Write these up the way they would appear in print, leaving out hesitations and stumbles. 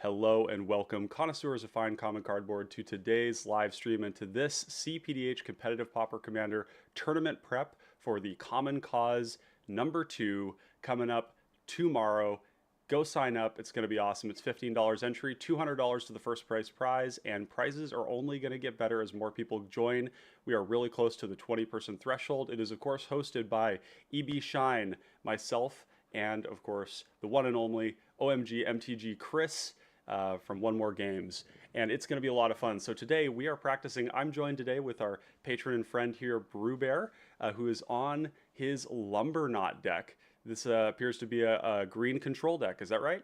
Hello and welcome, connoisseurs of fine common cardboard, to today's live stream and to this cPDH Competitive Pauper Commander tournament prep for the Common Cause #2 coming up tomorrow. Go sign up. It's going to be awesome. It's $15 entry, $200 to the first prize, and prizes are only going to get better as more people join. We are really close to the 20-person threshold. It is, of course, hosted by EB Shine, myself, and, of course, the one and only OMG MTG Chris from One More Games. And it's going to be a lot of fun. So today we are practicing. I'm joined today with our patron and friend here, Brewbear, who is on his Lumberknot deck. This appears to be a green control deck. Is that right?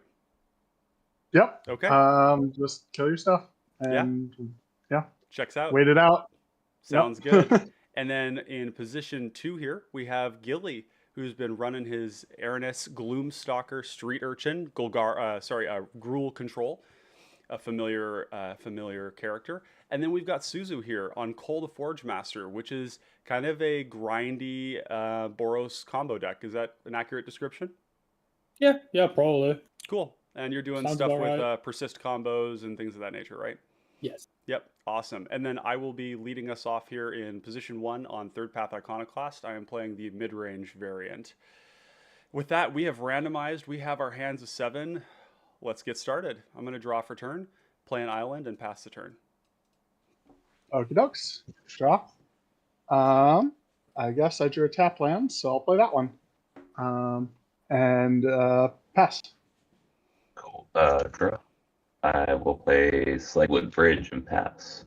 Yep. Okay. Just kill your stuff and yeah. Checks out. Wait it out. Sounds good. And then in position 2 here, we have Gilly, who's been running his Erinis Gloomstalker Street Urchin, Gruul Control, a familiar character. And then we've got Suzu here on Koll the Forge Master, which is kind of a grindy Boros combo deck. Is that an accurate description? Yeah, probably. Cool. And you're doing Sounds stuff about with right. persist combos and things of that nature, right? Yes. Yep, awesome. And then I will be leading us off here in position 1 on Third Path Iconoclast. I am playing the mid-range variant. With that, we have randomized. We have our hands of 7. Let's get started. I'm going to draw for turn, play an island, and pass the turn. Okie dokes. Draw. I guess I drew a tap land, so I'll play that one. Pass. Cool. Draw. I will play Slimefoot Bridge and pass.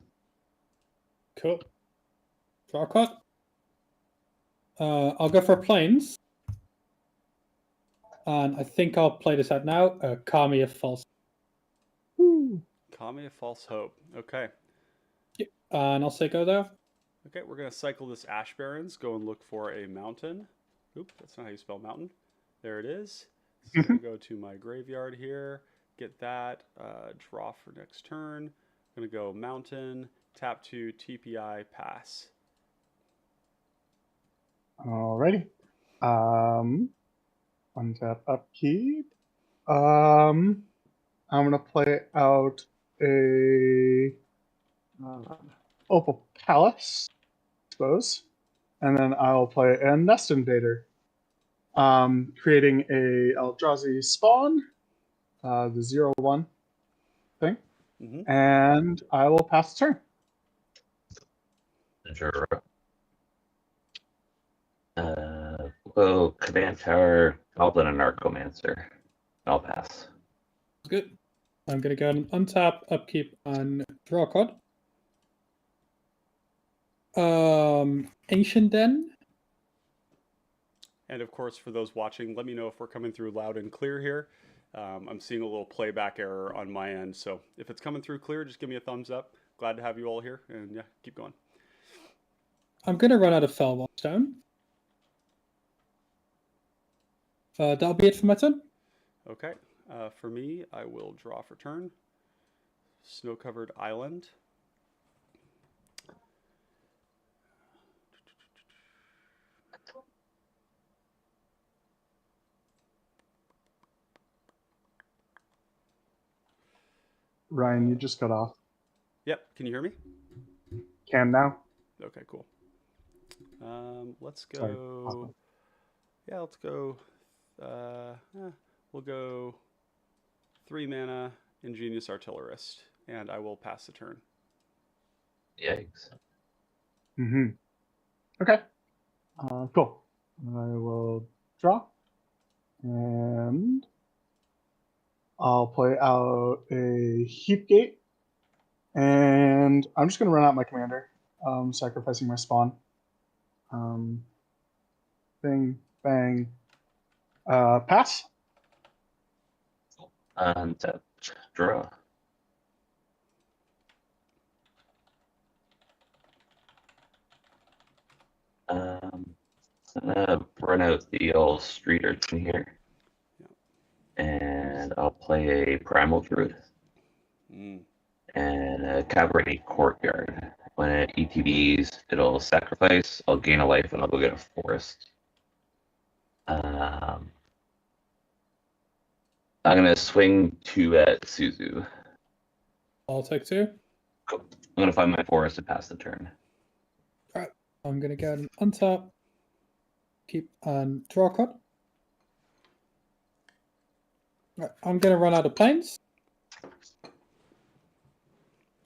Cool. Draw cut. I'll go for planes. And I think I'll play this out now. Kamiya False. Kamiya False Hope. Okay. And I'll say go there. Okay, we're going to cycle this Ash Barrens. Go and look for a mountain. Oop, that's not how you spell mountain. There it is. So I'm going to go to my graveyard here. Get that, draw for next turn. I'm going to go mountain, tap 2, TPI, pass. Alrighty. Untap, upkeep. I'm going to play out a Opal Palace, I suppose. And then I'll play a Nest Invader. Creating a Eldrazi spawn. The 0/1 thing, and I will pass the turn. Sure. Command Tower, Goblin and Narcomancer. I'll pass. Good. I'm going to go ahead and untap, upkeep, and draw a card. Ancient Den. And of course, for those watching, let me know if we're coming through loud and clear here. I'm seeing a little playback error on my end, so if it's coming through clear, just give me a thumbs up. Glad to have you all here, and yeah, keep going. I'm going to run out of Fellwatch Stone. That'll be it for my turn. Okay, for me, I will draw for turn. Snow-covered island. Ryan, you just got off. Yep, can you hear me? Can now. Okay, cool. Let's go. Sorry. Awesome. Yeah, let's go. We'll go 3 mana, Ingenious Artillerist, and I will pass the turn. Yikes. Okay. Cool. I will draw, and I'll play out a Heapgate, and I'm just going to run out my commander, sacrificing my spawn. Bing, bang, pass. Untap, draw. I'm gonna run out the old Street Urchin here. And I'll play a Primal Druid and a Cabernet Courtyard. When it ETBs, it'll sacrifice, I'll gain a life, and I'll go get a forest. I'm gonna swing 2 at Suzu. I'll take 2. Cool. I'm gonna find my forest to pass the turn. Alright, I'm gonna go and untap, keep and draw a card. Right, I'm gonna run out of planes.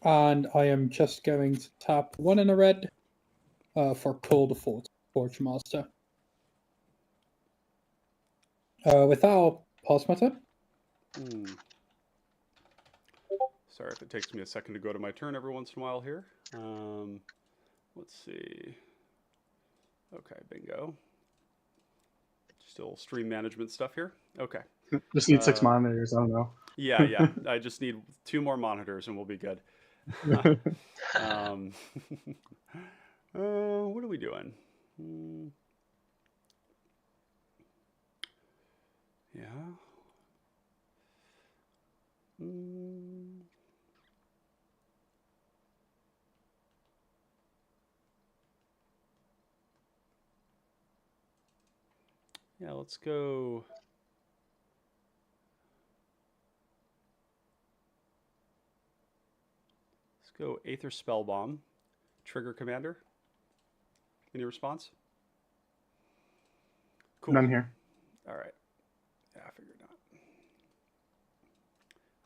And I am just going to tap 1 in a red for Koll the Forge Master. With that, I'll pause my turn. Sorry if it takes me a second to go to my turn every once in a while here. Let's see. Okay, bingo. Still stream management stuff here. Okay. Just need 6 monitors. I don't know. Yeah. I just need 2 more monitors and we'll be good. What are we doing? Yeah. Yeah, let's go. Let's go Aether Spellbomb. Trigger Commander. Any response? Cool. None here. All right. Yeah, I figured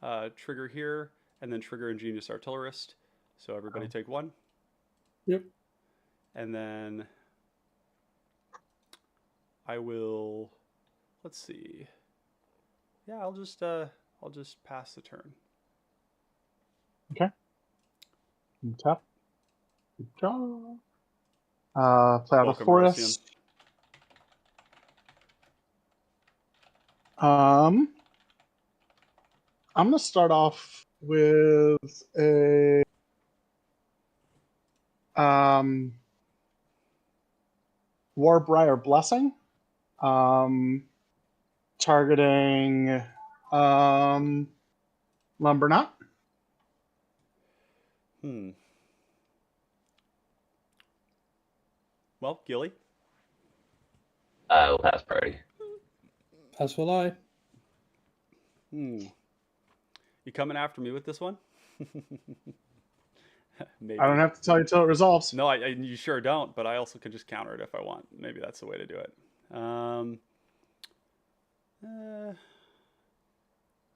not. Trigger here, and then trigger Ingenious Artillerist. So everybody take 1. Yep. And then I will. Let's see. Yeah, I'll just pass the turn. Okay. Tap. Draw. Play out a Welcome, forest. I'm gonna start off with a Warbriar Blessing. Targeting Lumberknot. Well, Gilly. I will pass priority. As will I. You coming after me with this one? Maybe. I don't have to tell you till it resolves. No, you sure don't, but I also could just counter it if I want. Maybe that's the way to do it.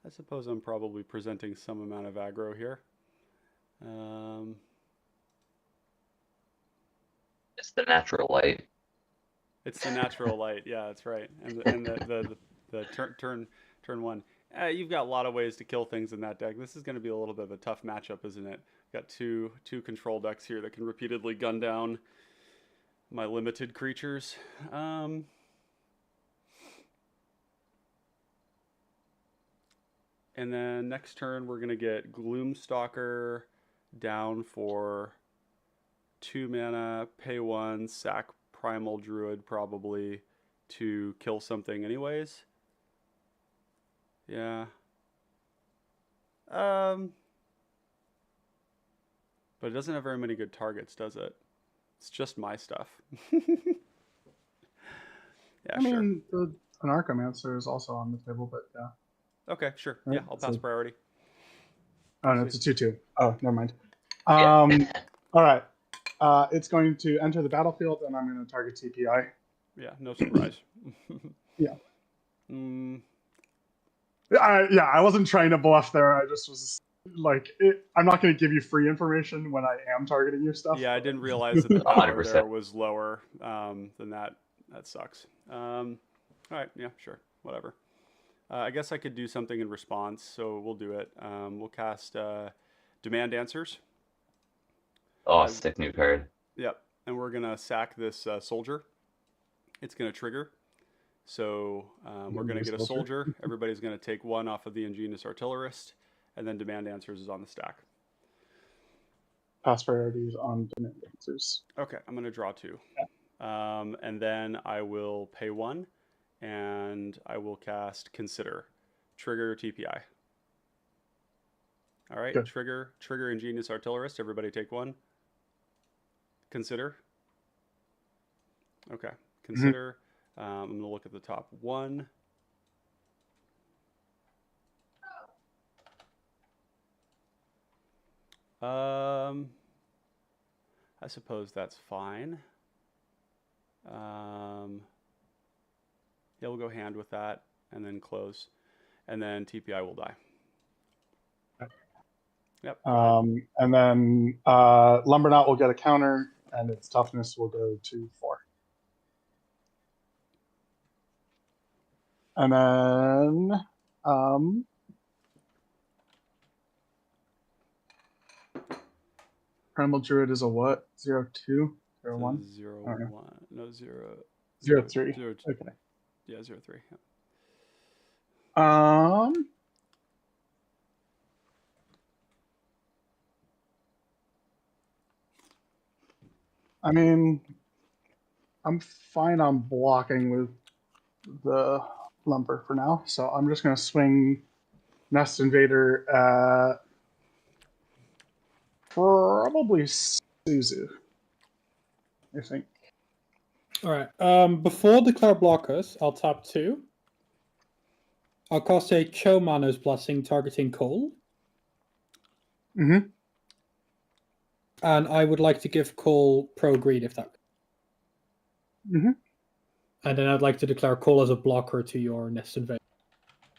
I suppose I'm probably presenting some amount of aggro here. It's the natural light. It's the natural light. Yeah, that's right. And the turn 1. You've got a lot of ways to kill things in that deck. This is going to be a little bit of a tough matchup, isn't it? Got two control decks here that can repeatedly gun down my limited creatures. And then next turn we're going to get Gloomstalker down for 2 mana, pay 1, sack Primal Druid probably to kill something anyways. Yeah. But it doesn't have very many good targets, does it? It's just my stuff. Yeah, I mean, an Archomancer is also on the table, but yeah. Okay, sure. Right, Yeah, I'll pass priority. Oh, no, it's a 2/2. Oh, never mind. Yeah. All right. It's going to enter the battlefield, and I'm going to target TPI. Yeah, no surprise. Yeah. I wasn't trying to bluff there. I just was like, I'm not going to give you free information when I am targeting your stuff. Yeah, I didn't realize that the power 100%. there was lower than that. That sucks. All right, yeah, sure, whatever. I guess I could do something in response, so we'll do it. We'll cast Demand Answers. Oh, sick new card. Yep, and we're going to sack this soldier. It's going to trigger. So we're going to get a soldier. Everybody's going to take 1 off of the Ingenious Artillerist, and then Demand Answers is on the stack. Pass priorities on Demand Answers. Okay, I'm going to draw 2. Yeah. And then I will pay 1, and I will cast Consider. Trigger TPI. All right, Good. Trigger Ingenious Artillerist. Everybody take 1. Consider. Okay, Consider. I'm going to look at the top 1. I suppose that's fine. Yeah, we'll go hand with that and then close. And then TPI will die. Yep. And then Lumberknot will get a counter, and its toughness will go to 4. And then Primal Druid is a what? 0-2? 0-1? 0-1. No, 0. 0-3. 0-2. Okay. Yeah, 0-3. Yeah. I mean, I'm fine on blocking with the lumber for now, so I'm just going to swing Nest Invader at probably Suzu, I think. All right. Before declare blockers, I'll tap 2. I'll cast a Chomano's Blessing targeting Koll. Mm-hmm. And I would like to give Koll Pro Greed if that. Mm-hmm. And then I'd like to declare Koll as a blocker to your Nest Invader.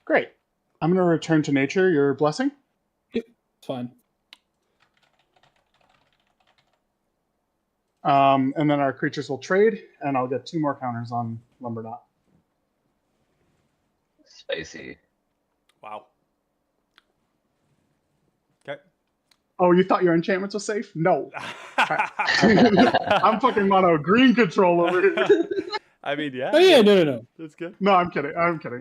Great. I'm going to return to nature your blessing. Yep, fine. And then our creatures will trade, and I'll get 2 more counters on Lumberknot. Spicy. Wow. Okay. Oh, you thought your enchantments were safe? No. I'm fucking mono green control over here. I mean, yeah. Oh, yeah, no. That's good. No, I'm kidding. Yeah, this is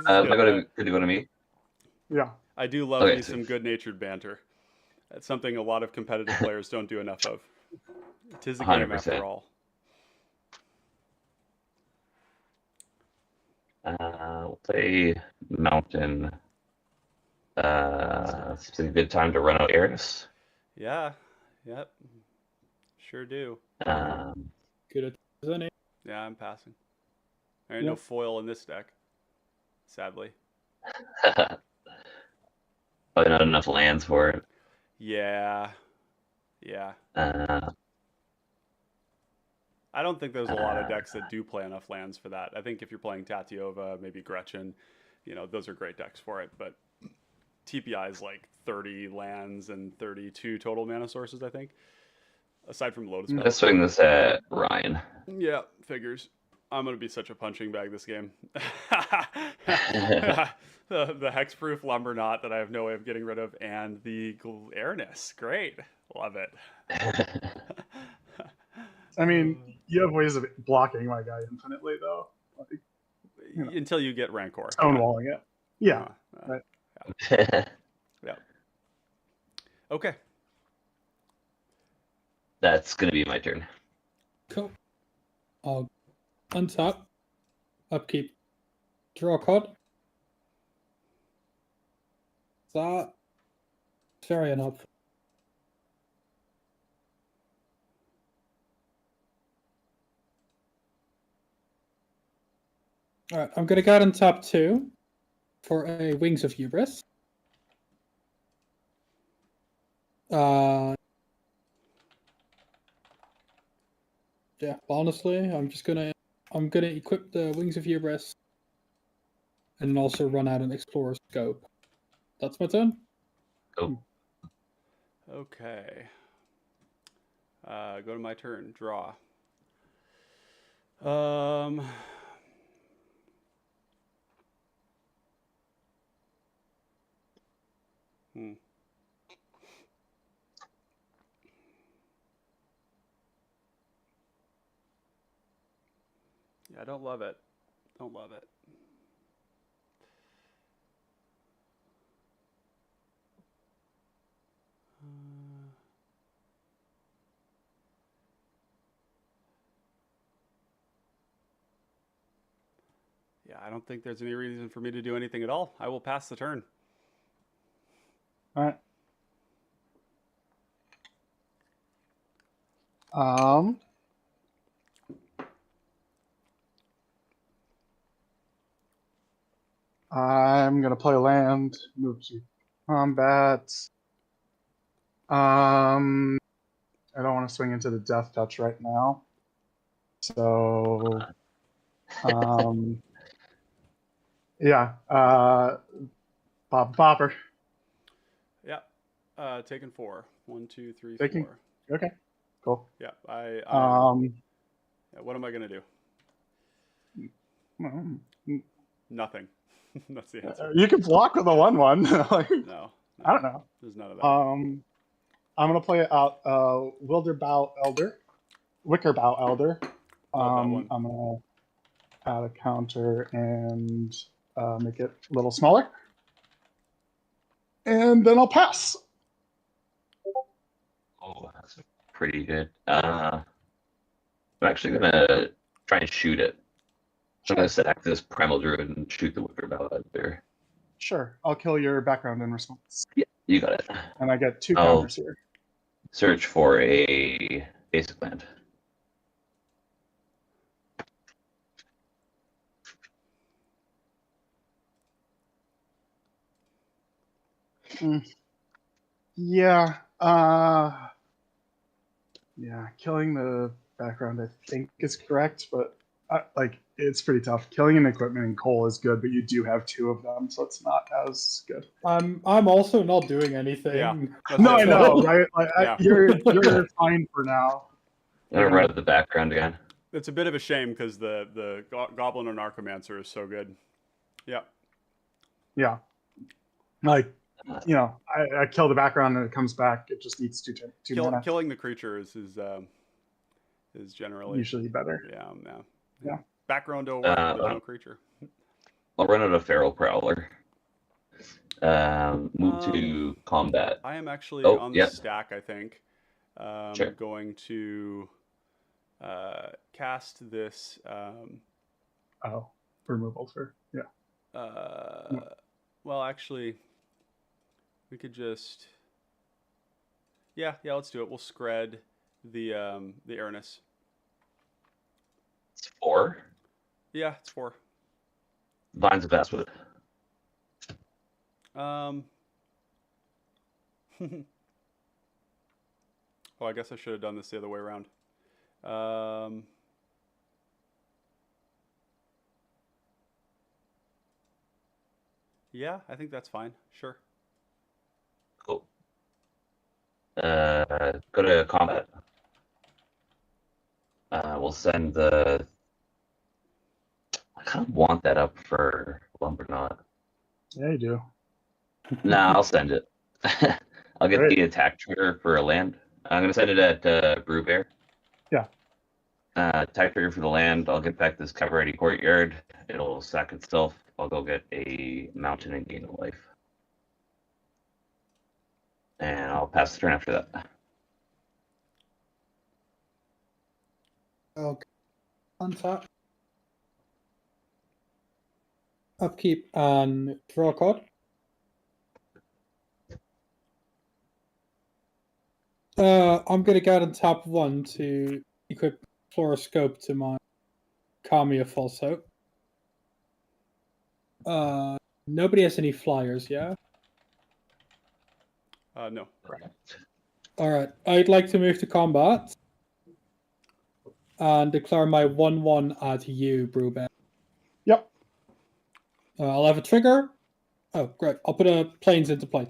good. Did you go to me? Yeah. I do love Okay, me some good-natured banter. That's something a lot of competitive players don't do enough of. It is a game 100%. after all. We'll play Mountain. It's a good time to run out Erinis. Yeah. Yep. Sure do. Good at any. Yeah, I'm passing. There ain't no foil in this deck. Sadly. Probably not enough lands for it. Yeah. I don't think there's a lot of decks that do play enough lands for that. I think if you're playing Tatiova, maybe Gretchen, those are great decks for it. But TPI is like 30 lands and 32 total mana sources, I think. Aside from Lotus. Let's swing this at Ryan. Yeah, figures. I'm going to be such a punching bag this game. The hexproof Lumberknot that I have no way of getting rid of, and the Erinis. Great. Love it. I mean, you have ways of blocking my guy infinitely, though. Like, until you get Rancor. Stonewalling it. Yeah. Right. Yeah. Okay. That's going to be my turn. Cool. I'll untap, upkeep, draw a card. That very unhelpful. All right, I'm going to go ahead and tap 2 for a Wings of Hubris. Yeah, honestly, I'm gonna equip the Wings of Hubris and also run out an Explorer Scope. That's my turn. Cool. Okay. Go to my turn. Draw. Yeah, I don't love it. Don't love it. Yeah, I don't think there's any reason for me to do anything at all. I will pass the turn. All right. I'm gonna play land, move to combat. I don't want to swing into the death touch right now. So, yeah. Bopper. Yeah. Taking 4. 1, 2, 3, Taking. 4. Okay. Cool. Yeah. Yeah, what am I gonna do? Nothing. That's the answer. You can block with a 1/1. Like, No. I don't know. There's none of that. I'm gonna play out Wilderbow Elder, Wickerbow Elder. Love that one. I'm gonna add a counter and make it a little smaller, and then I'll pass. Oh, that's pretty good. I'm actually gonna try and shoot it. I'm gonna sack this Primal Druid and shoot the Wickerbow out there. Sure, I'll kill your background in response. Yeah, you got it. And I get 2 I'll counters here. search for a basic land. Yeah. Yeah, killing the background I think is correct, but it's pretty tough. Killing an equipment in Koll is good, but you do have 2 of them, so it's not as good. I'm also not doing anything. Yeah. No, I know, right? Like, Yeah. you're fine for now. I'm gonna run up the background again. It's a bit of a shame because the Goblin or Narcomancer is so good. Yeah. Yeah. Like, I kill the background and it comes back. It just needs 2 mana. Killing the creature is generally Usually better. Yeah. Background don't work. There's no creature. I'll run out of Feral Prowler. Move to combat. I am actually on the stack, I think. Sure. Going to cast this. Removal for Well, actually, we could just. Yeah, let's do it. We'll scred the Erinis. It's 4. Yeah, it's 4. Vine's a Basswood. Well, I guess I should have done this the other way around. Yeah, I think that's fine. Sure. Cool. Go to combat. We'll send the. I kind of want that up for Lumberknot. Yeah, you do. Nah, I'll send it. I'll get Great. the attack trigger for a land. I'm gonna send it at Brewbear. Yeah. Attack trigger for the land. I'll get back this cover ready courtyard. It'll sack itself. I'll go get a mountain and gain a life. And I'll pass the turn after that. Okay. Untap. Upkeep and draw a card. I'm going to go out and tap 1 to equip Fluoroscope to my Kamiya False Hope. Nobody has any flyers, yeah? No. Correct. Alright, I'd like to move to combat and declare my 1/1 at you, Brewbear. Yep. I'll have a trigger. Oh, great. I'll put a planes into play.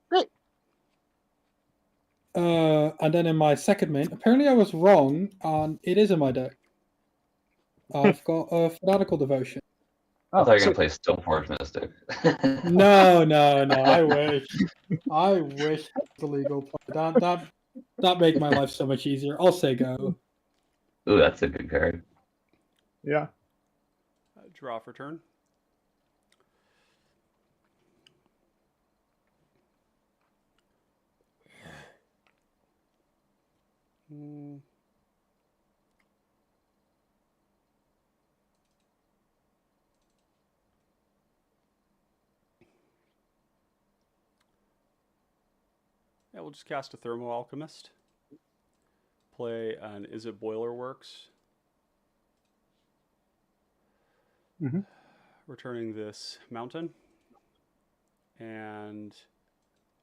Great. And then in my second main, apparently I was wrong, and it is in my deck. I've got a Fanatical Devotion. I thought you were going to play Stoneforge Mystic. No, I wish. I wish it was a legal play. That make my life so much easier. I'll say go. Ooh, that's a good card. Yeah. Draw for turn. Yeah, we'll just cast a Thermo Alchemist. Play an Is It Boiler Works. Mm-hmm. Returning this mountain. And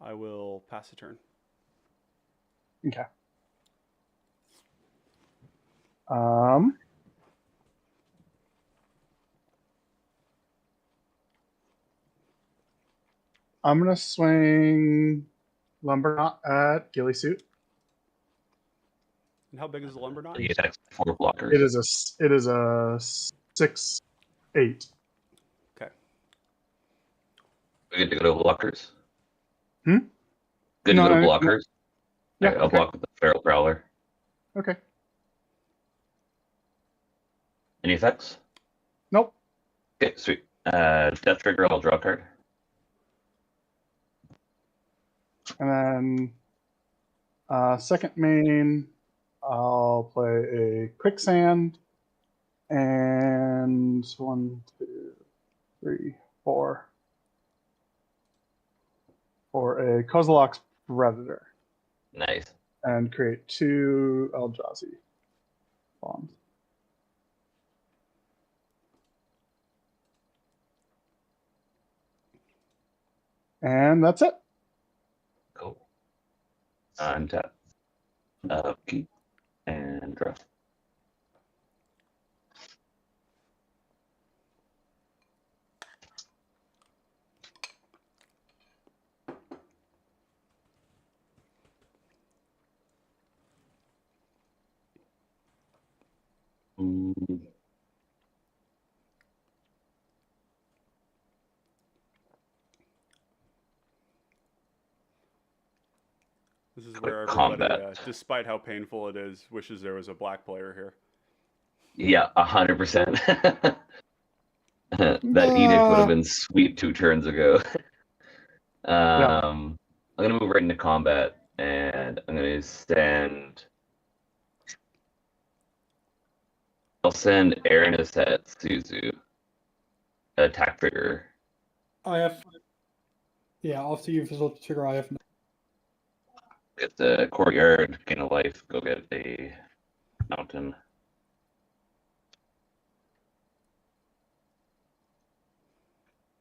I will pass a turn. Okay. I'm gonna swing Lumberknot at Ghillie Suit. And how big is the Lumberknot? He attacks 4 blockers. It is a 6/8. Okay. We good to go to blockers? Hmm? Good No, to go to no. blockers? Yeah, Alright, I'll okay. block with the Feral Prowler. Okay. Any effects? Nope. Okay, sweet. Death Trigger, I'll draw a card. And then second main, I'll play a Quicksand. And 1, 2, 3, 4. For a Kozilek's Predator. Nice. And create 2 Eldrazi bombs. And that's it. Cool. Untap. Keep. And draw. This is Quick where everybody, combat. despite how painful it is, wishes there was a black player here. Yeah, 100%. That edict would have been sweet 2 turns ago. I'm going to move right into combat, and I'm going to send... I'll send Erinis at Suzu. Attack trigger. I have. Yeah, after you've resolved the trigger, I have. Get the courtyard, gain a life, go get a mountain.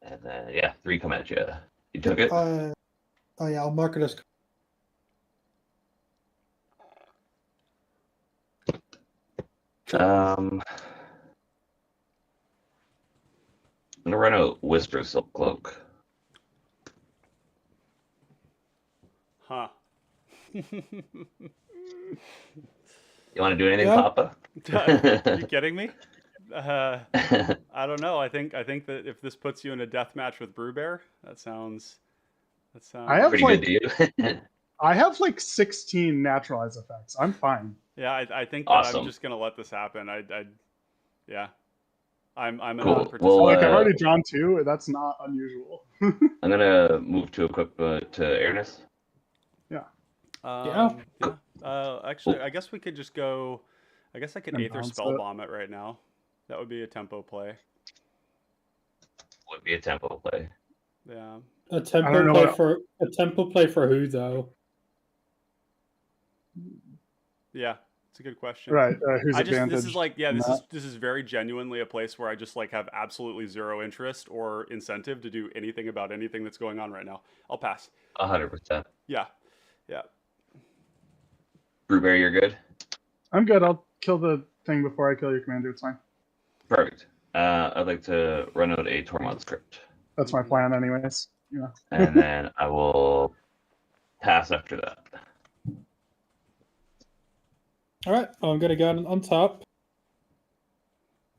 And then, yeah, 3 come at you. You took it? Oh yeah, I'll mark it as. I'm gonna run a Whisper Silk Cloak. Huh. You want to do anything, Yeah. Papa? Are you kidding me? I don't know. I think that if this puts you in a death match with Brewbear, that sounds. I have Pretty like good to you. I have like 16 naturalize effects. I'm fine. Yeah, I think that Awesome. I'm just gonna let this happen. Yeah. I'm a Cool. non-participant. Well, Like I've already drawn 2. That's not unusual. I'm gonna move to equip to Erinis. Yeah. Actually, Cool. I guess we could just go. I guess I could And Aether bounce Spell it. Bomb it right now. That would be a tempo play. Would be a tempo play. Yeah. A don't tempo know play what- for a tempo play for who though? Yeah. It's a good question. Right. Who's This advantage? is like, yeah, in this is very genuinely a place where I just like have absolutely zero interest or incentive to do anything about anything that's going on right now. I'll pass. 100%. Yeah. Brewberry, you're good? I'm good. I'll kill the thing before I kill your commander. It's fine. Perfect. I'd like to run out a Tormod script. That's my plan, anyways. Yeah. And then I will pass after that. All right, I'm gonna go on top.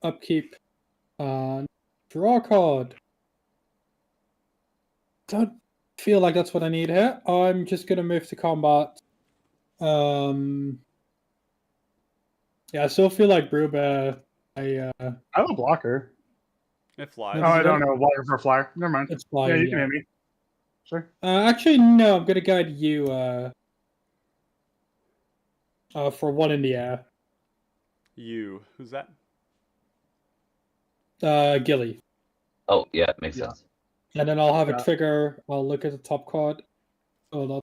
Upkeep. Draw a card. Don't feel like that's what I need here. I'm just gonna move to combat. Yeah, I still feel like Brewbear. I have a blocker. It flies. Oh, I don't know. Blocker for a flyer. Never mind. It's flying. Yeah, you can hit me. Sure. Actually, no. I'm gonna guide you. For 1 in the air. You. Who's that? Gilly. Oh, yeah, makes Yeah. sense. And then I'll have Yeah. a trigger. I'll look at the top card. Oh,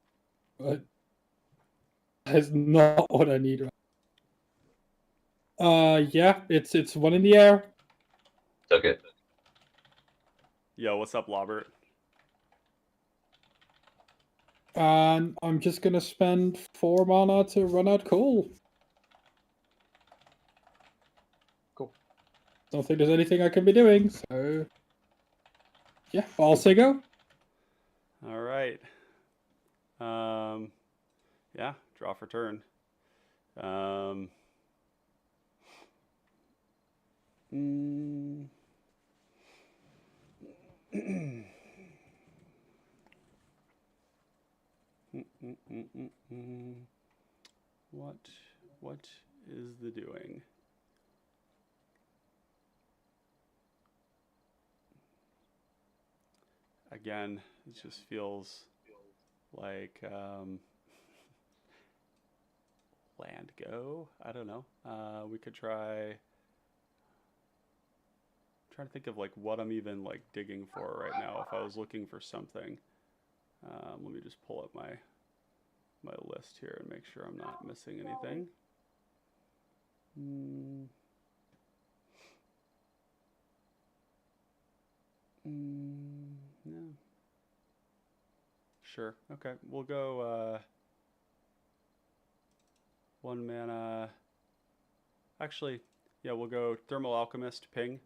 that's not what I need. Yeah, it's 1 in the air. Took it. Yo, what's up, Lobert? And I'm just going to spend 4 mana to run out Koll. Cool. Don't think there's anything I can be doing, so... Yeah, I'll say go. All right. Yeah, draw for turn. What is the doing? Again, it just feels like land go. I don't know. We could try. Trying to think of like what I'm even like digging for right now. If I was looking for something, let me just pull up my list here and make sure I'm not missing anything. Yeah. Sure. Okay. We'll go 1 mana. Actually, yeah, we'll go Thermal Alchemist, ping.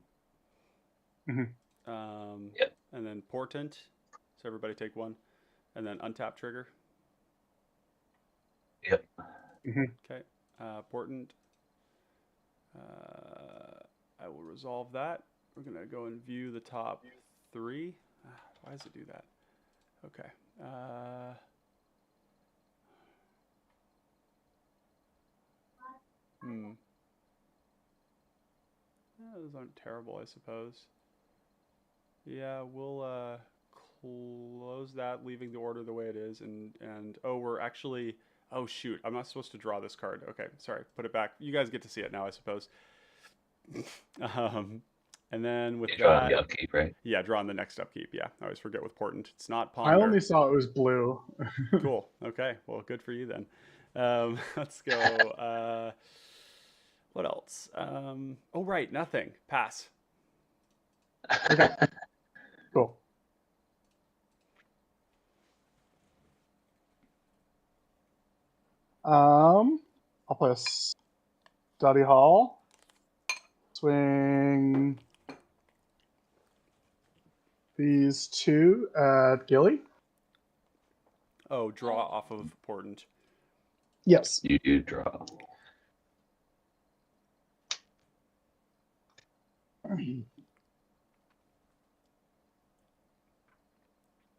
Yep. And then Portent. So everybody take 1. And then untap trigger. Yep. Okay. Portent. I will resolve that. We're going to go and view the top 3. Why does it do that? Okay. Those aren't terrible, I suppose. Yeah, we'll close that, leaving the order the way it is. And oh, we're actually... Oh, shoot. I'm not supposed to draw this card. Okay, sorry. Put it back. You guys get to see it now, I suppose. And then with Draw that... the upkeep, right? Yeah, draw on the next upkeep. Yeah, I always forget with Portent. It's not I Ponder. only saw it was blue. Cool. Okay. Well, good for you then. Let's go. What else? Oh, right. Nothing. Pass. Okay. Cool. I'll play a study hall. Swing these 2 at Gilly. Oh, draw off of Portent. Yes. You do draw.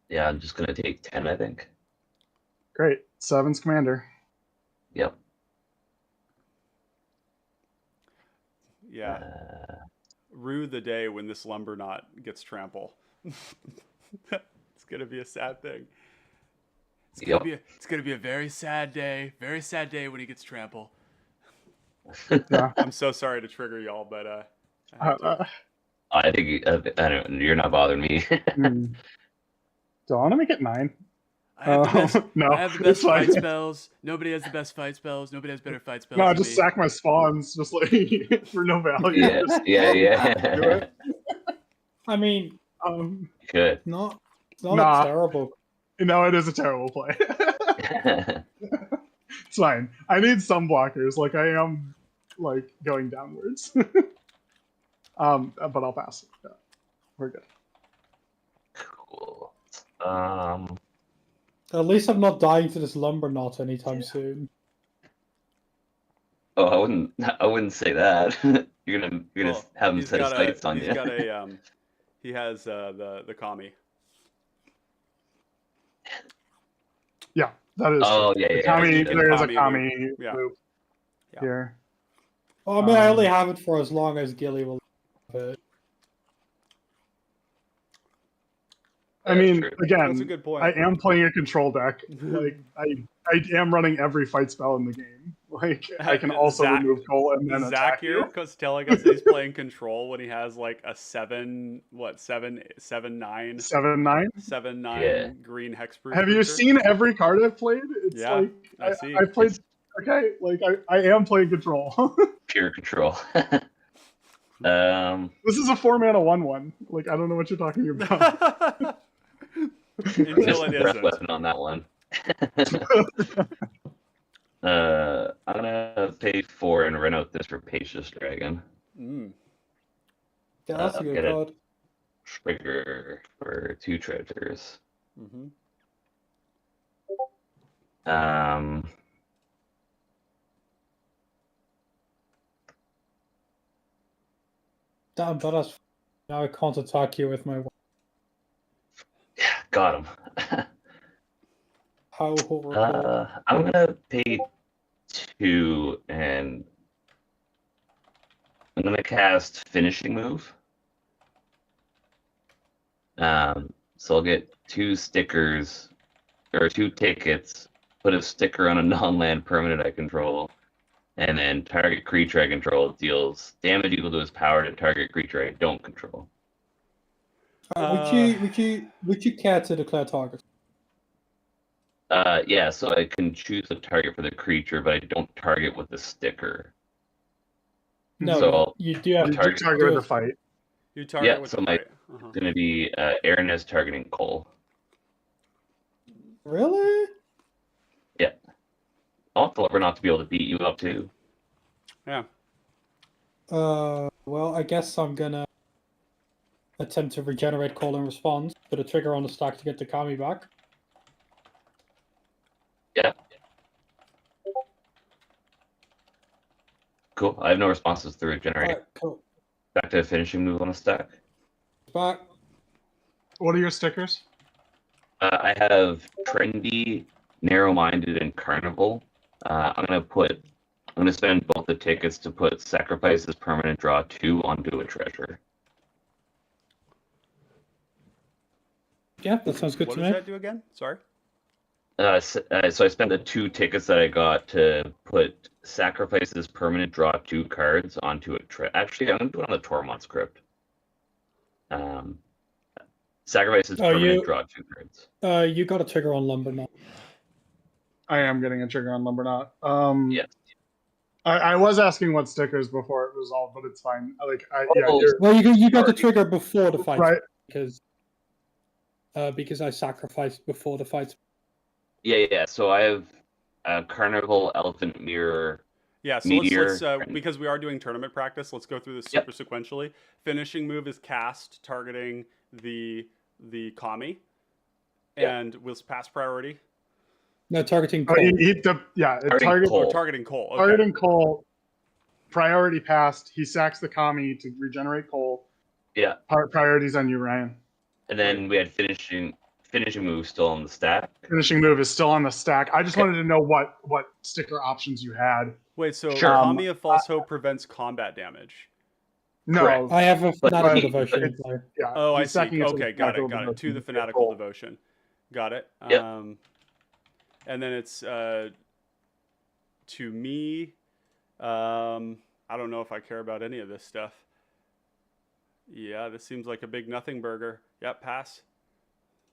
Yeah, I'm just gonna take 10, I think. Great. 7's commander. Yep. Yeah. Rue the day when this Lumberknot gets trample. It's gonna be a sad thing. It's gonna be a very sad day. Very sad day when he gets trample. Yeah. I'm so sorry to trigger y'all, but I think I don't, you're not bothering me. Do I want to make it 9? I have the best, no, I have the best it's fine. fight spells. Nobody has the best fight spells. Nobody has better fight spells. No, than just me. sack my spawns, just like for no value. Yeah, Just yeah. do it. I mean, Good. not Nah. a terrible. No, it is a terrible play. It's fine. I need some blockers. Like I am, like going downwards. But I'll pass. Yeah, we're good. Cool. At least I'm not dying to this Lumberknot anytime soon. Oh, I wouldn't say that. You're gonna have him He's set his got sights on he's you. got a he has the commie. Yeah, that is. Oh, true. yeah, The yeah, Kami, yeah. there is a Kami Kami Yeah. loop Yeah. here. Well, I mean, I only have it for as long as Gilly will have it. I mean, true. again, That's a good point. I am playing a control deck. Like I am running every fight spell in the game. Like I can also Zach- remove Koll and then Zach attack here you. because telling us that he's playing control when he has like a 7-9 7/9. Yeah. green hexproof. Have you creature. seen every card I've played? It's Yeah, like I see. I played. Okay, like I am playing control. Pure control. This is a 4-mana 1/1. Like I don't know what you're talking about. Until it Breath isn't. weapon on that one. I'm gonna pay 4 and rent out this Rapacious Dragon. Mm. Yeah, that's a I'll good get a card. trigger for 2 treasures. Mm-hmm. Damn, but that's now I can't attack you with my. Yeah, got him. How horrible. I'm gonna pay 2 and I'm gonna cast Finishing Move. So I'll get 2 stickers or 2 tickets, put a sticker on a non-land permanent I control, and then target creature I control deals damage equal to its power to target creature I don't control. Would you care to declare target? Yeah, so I can choose a target for the creature, but I don't target with the sticker. No, So but you do have You to do target with the fight. You target Yeah, with so the my fight. Uh-huh. gonna be Erinis targeting Koll. Really? Yeah. I want the Lumberknot to be able to beat you up too. Yeah. Well, I guess I'm gonna attempt to regenerate Koll in response, put a trigger on the stack to get the Kami back. Yeah. Cool. I have no responses to regenerate. Alright, cool. Back to finishing move on a stack. Back. What are your stickers? I have Trendy, Narrow-Minded, and Carnival. I'm gonna spend both the tickets to put Sacrifices Permanent Draw 2 onto a treasure. Yeah, that sounds good What to does me. that do again? Sorry. So I spent the 2 tickets that I got to put Sacrifices Permanent Draw 2 cards onto a treasure. Actually, I'm gonna do it on the Tormod's Crypt. Sacrifices Permanent Draw 2 cards. You got a trigger on Lumberknot. I am getting a trigger on Lumberknot. Yes. I was asking what stickers before it resolved, but it's fine. Oh, Well, you got the trigger before the fight, right. because I sacrificed before the fight. Yeah. So I have Carnival, Elephant Mirror. Yeah, so Meteor, let's because we are doing tournament practice, let's go through this super sequentially. Finishing move is cast targeting the Kami, and was pass priority. No, targeting Oh, Koll. Targeting Koll. Okay. Targeting Koll. Priority passed. He sacks the Kami to regenerate Koll. Yeah. Priorities on you, Ryan. And then we had finishing move still on the stack. Finishing move is still on the stack. I just wanted to know what sticker options you had. Wait, so Sure. Kami of False Hope prevents combat damage. No, Correct. I have a fanatical he- devotion player. yeah. Oh, I he's see. sacking it to Okay, the got fanatical it. devotion To the to fanatical Koll. devotion. Got it. Yep. And then it's to me. I don't know if I care about any of this stuff. Yeah, this seems like a big nothing burger. Yep, pass.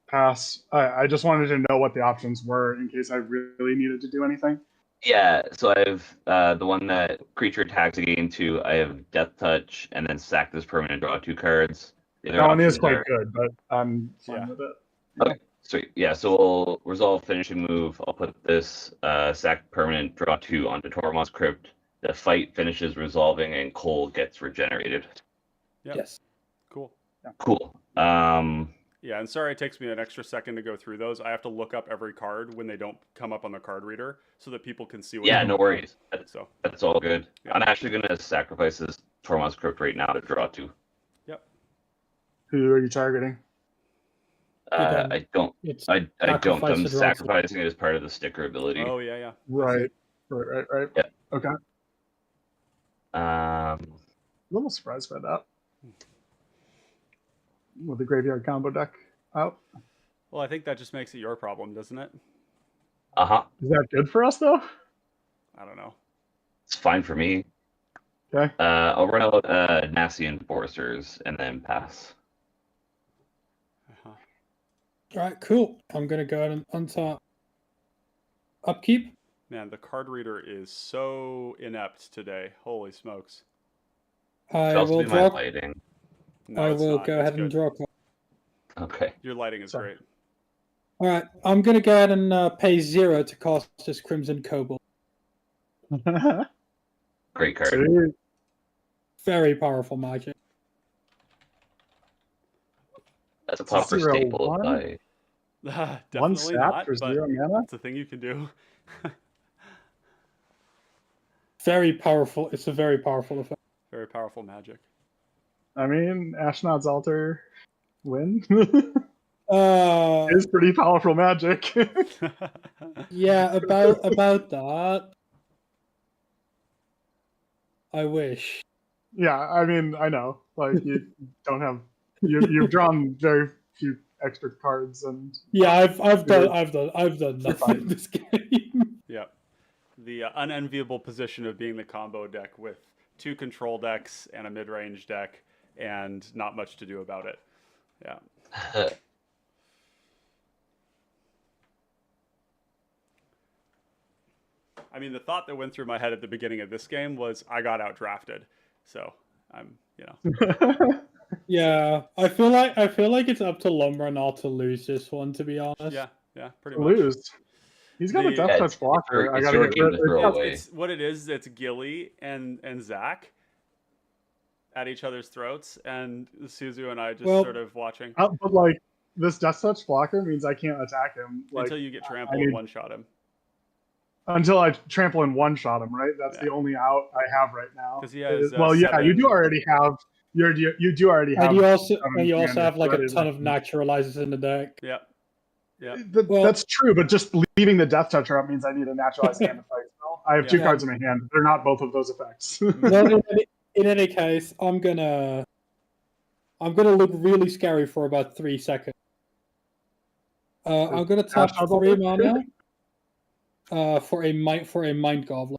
Pass. I just wanted to know what the options were in case I really needed to do anything. Yeah, so I have the one that creature attacks again to. I have Death Touch and then sack this permanent, draw 2 cards. The other That one is options quite are- good, but I'm fine with it. Okay, sweet. Yeah, so we'll resolve finishing move. I'll put this sack permanent, draw 2 onto Tormod's Crypt. The fight finishes resolving and Koll gets regenerated. Yep. Yes. Cool. Cool. Yeah, and sorry it takes me an extra second to go through those. I have to look up every card when they don't come up on the card reader so that people can see what. Yeah, no worries. So That's all good. Yeah. I'm actually gonna sacrifice this Tormod's Crypt right now to draw 2. Who are you targeting? then I don't. It's I don't. sacrifice I'm to draw 2. sacrificing it as part of the sticker ability. Oh yeah. Right. Yeah. Okay. Um. I'm a little surprised by that. With the graveyard combo deck out. Well, I think that just makes it your problem, doesn't it? Is that good for us though? I don't know. It's fine for me. Okay. I'll run out Nasty Enforcers and then pass. Uh-huh. All right, cool. I'm gonna go ahead and untap upkeep. Man, the card reader is so inept today. Holy smokes. I Should also will be my draw. lighting. No, I it's will not. go It's ahead and good. draw a card. Okay. Your lighting is Sorry. great. All right, I'm gonna go ahead and pay 0 to cast this Crimson Kobold. Great card. Sweet. Very powerful magic. That's a pauper 0, staple. 1? By Definitely One sap not, for but 0 mana? it's a thing you can do. Very powerful. It's a very powerful effect. Very powerful magic. I mean, Ashnod's Altar win Uh, is pretty powerful magic. yeah, about that. I wish. Yeah, I mean, I know. Like, you don't have... You've drawn very few extra cards, and... Yeah, I've done fine. nothing in this game. Yep. The unenviable position of being the combo deck with 2 control decks and a mid-range deck and not much to do about it. Yeah. I mean, the thought that went through my head at the beginning of this game was I got outdrafted. So I'm, Yeah, I feel like it's up to Lumberknot to lose this one. To be honest. yeah, pretty much. Lose. He's got a The- Death Yeah, Touch blocker. I it's gotta your get game rid to of throw it. away. It's what it is. It's Gilly and Zach at each other's throats, and Suzu and I just Well- sort of watching But, like, this Death Touch blocker means I can't attack him. Like, until you get trampled I and need- one-shot him. until I trample and one-shot him, right? That's Yeah. the only out I have right now. 'Cause he has, Well, yeah, 7. you do already have... You do already have... And you also commander have like a threat ton in of it. naturalizers in the deck. Yep. Yeah. Well- That's true, but just leaving the Death Toucher up means I need a naturalized hand to fight spell. I have 2 Yeah. cards in my hand. They're not both of those effects. Well, in any case, I'm gonna look really scary for about 3 seconds. I'm gonna tap Ashnod's 3 Altar? mana for a mind goblin.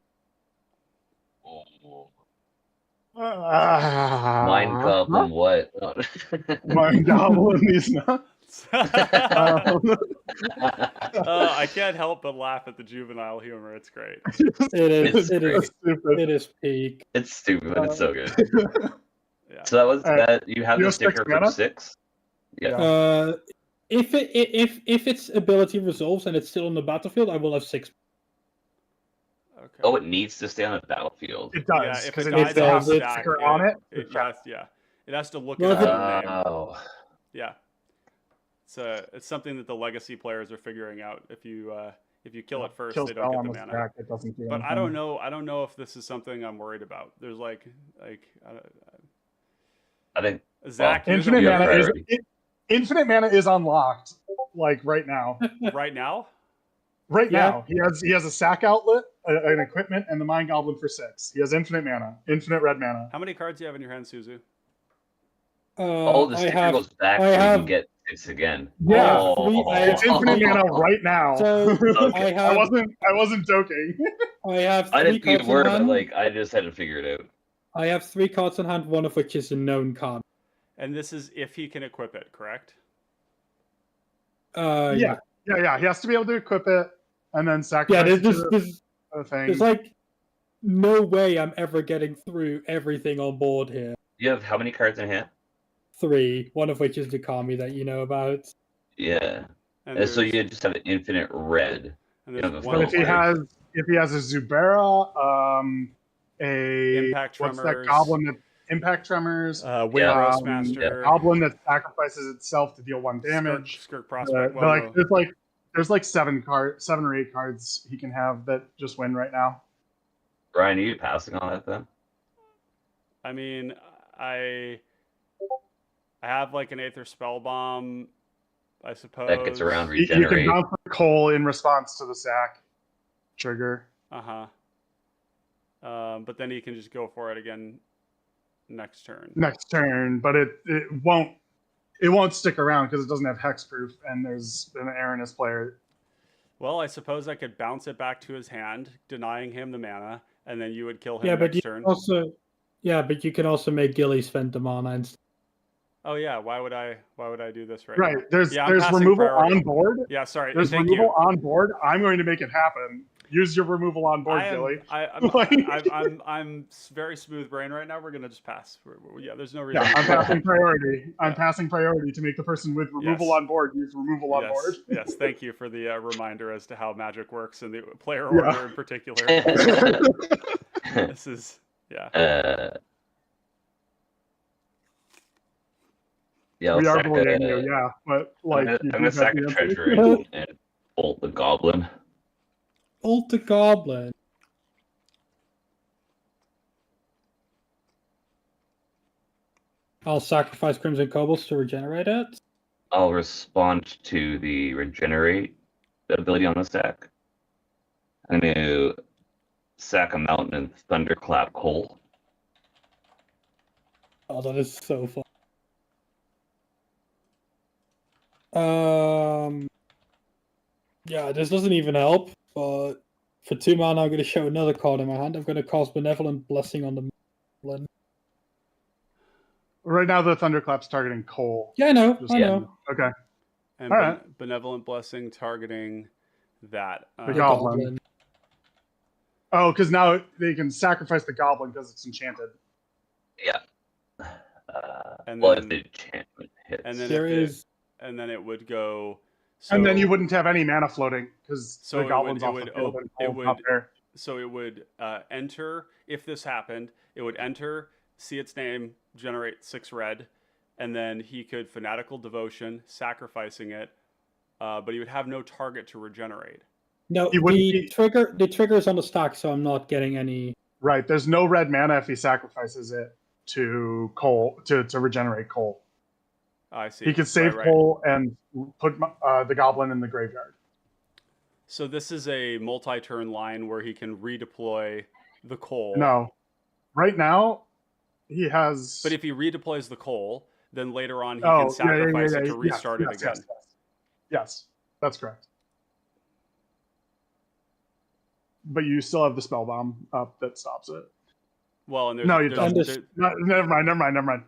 Mind goblin, what? Mind Goblin, he's not. I can't help but laugh at the juvenile humor. It's great. It is. It That's is. stupid. It is peak. It's stupid, but it's so good. Yeah. So that was Alright. that. You have You the have 6 sticker for mana? 6. Yeah. If its ability resolves and it's still on the battlefield, I will have 6. Okay. Oh, it needs to stay on the battlefield. It Yeah, does, if because it it dies needs to on have the the stack, sticker on it. It has to look Well, at if its it- own name. Oh, Yeah. It's something that the legacy players are figuring out. If you kill it first, Kill they spell don't on get the the mana. stack, it doesn't do But anything. I don't know. I don't know if this is something I'm worried about. There's like I think Zach Well, here's Infinite Your mana priority. Infinite mana is unlocked, like right now. right now. Right Yeah. now, he has a sack outlet, an equipment, and the Mind Goblin for 6. He has infinite mana, infinite red mana. How many cards do you have in your hand, Suzu? the I sticker have. goes back I so you have- can get 6 again. Yeah, it's It's infinite mana right now. So Okay. I have. I wasn't joking. I have I 3 didn't think cards you were, in but hand. like I just had to figure it out. I have 3 cards in hand, one of which is a known card. And this is if he can equip it, correct? Yeah. Yeah. He has to be able to equip it and then Yeah, sacrifice it there's, to there's, the thing. there's like no way I'm ever getting through everything on board here. You have how many cards in hand? 3, one of which is the Kami that you know about. Yeah. And So there's- you just have an infinite red. and you there's have a one But if he Well, has a Zubera, a Impact what's that Tremors. Goblin that Impact Tremors, Wind Yeah. Roastmaster, Goblin that sacrifices itself to deal 1 damage. Skirk Prospect. But, like there's like 7 or 8 cards he can have that just win right now. Ryan, are you passing on that then? I mean, I have like an Aether Spell Bomb, I suppose. That gets around You can regenerate. bounce the Koll in response to the sack trigger. Uh-huh. But then he can just go for it again next turn. Next turn, but it won't stick around because it doesn't have hexproof, and there's an Erinis player. Well, I suppose I could bounce it back to his hand, denying him the mana, and then you would kill him Yeah, but next you turn. but you can also make Gilly spend the mana instead. Oh yeah, why would I do this right Right. now? There's Yeah, I'm passing removal priority. on board. Yeah, sorry. There's Thank removal you. on board. I'm going to make it happen. Use your removal on board, Gilly. I'm very smooth brain right now. We're gonna just pass. Yeah, there's no reason. Yeah, I'm passing priority. I'm passing priority to make the person with removal on board use removal on board. Yes, thank you for the reminder as to how Magic works and the player order in particular. This is Yeah, we are bullying you, yeah, but like I'm gonna sack a treasure and bolt the goblin. Bolt the goblin. I'll sacrifice Crimson Kobolds to regenerate it. I'll respond to the regenerate ability on the sack. I'm gonna sack a mountain and thunderclap Koll. Oh, that is so fun. Yeah, this doesn't even help, but for 2 mana, I'm going to show another card in my hand. I'm going to cast Benevolent Blessing on the goblin. Right now, the Thunderclap's targeting Koll. Yeah, I know. I know. Okay. And all right. Benevolent Blessing targeting that. The goblin. Oh, because now they can sacrifice the goblin because it's enchanted. Yeah. And well, then, if the enchantment hits. And then and then it would go. So, and then you wouldn't have any mana floating because the goblin's off the field and Koll's up there. So it would enter, if this happened, it would enter, see its name, generate 6 red, and then he could Fanatical Devotion, sacrificing it, but he would have no target to regenerate. No, the trigger is on the stack, so I'm not getting any. Right, there's no red mana if he sacrifices it to Koll to regenerate Koll. I see. He could save Koll and put the goblin in the graveyard. So this is a multi-turn line where he can redeploy the Koll. No, right now he has. But if he redeploys the Koll, then later on he can sacrifice it to restart it again. Yes, that's correct. But you still have the spell bomb up that stops it. Well, and no, you don't. Never mind.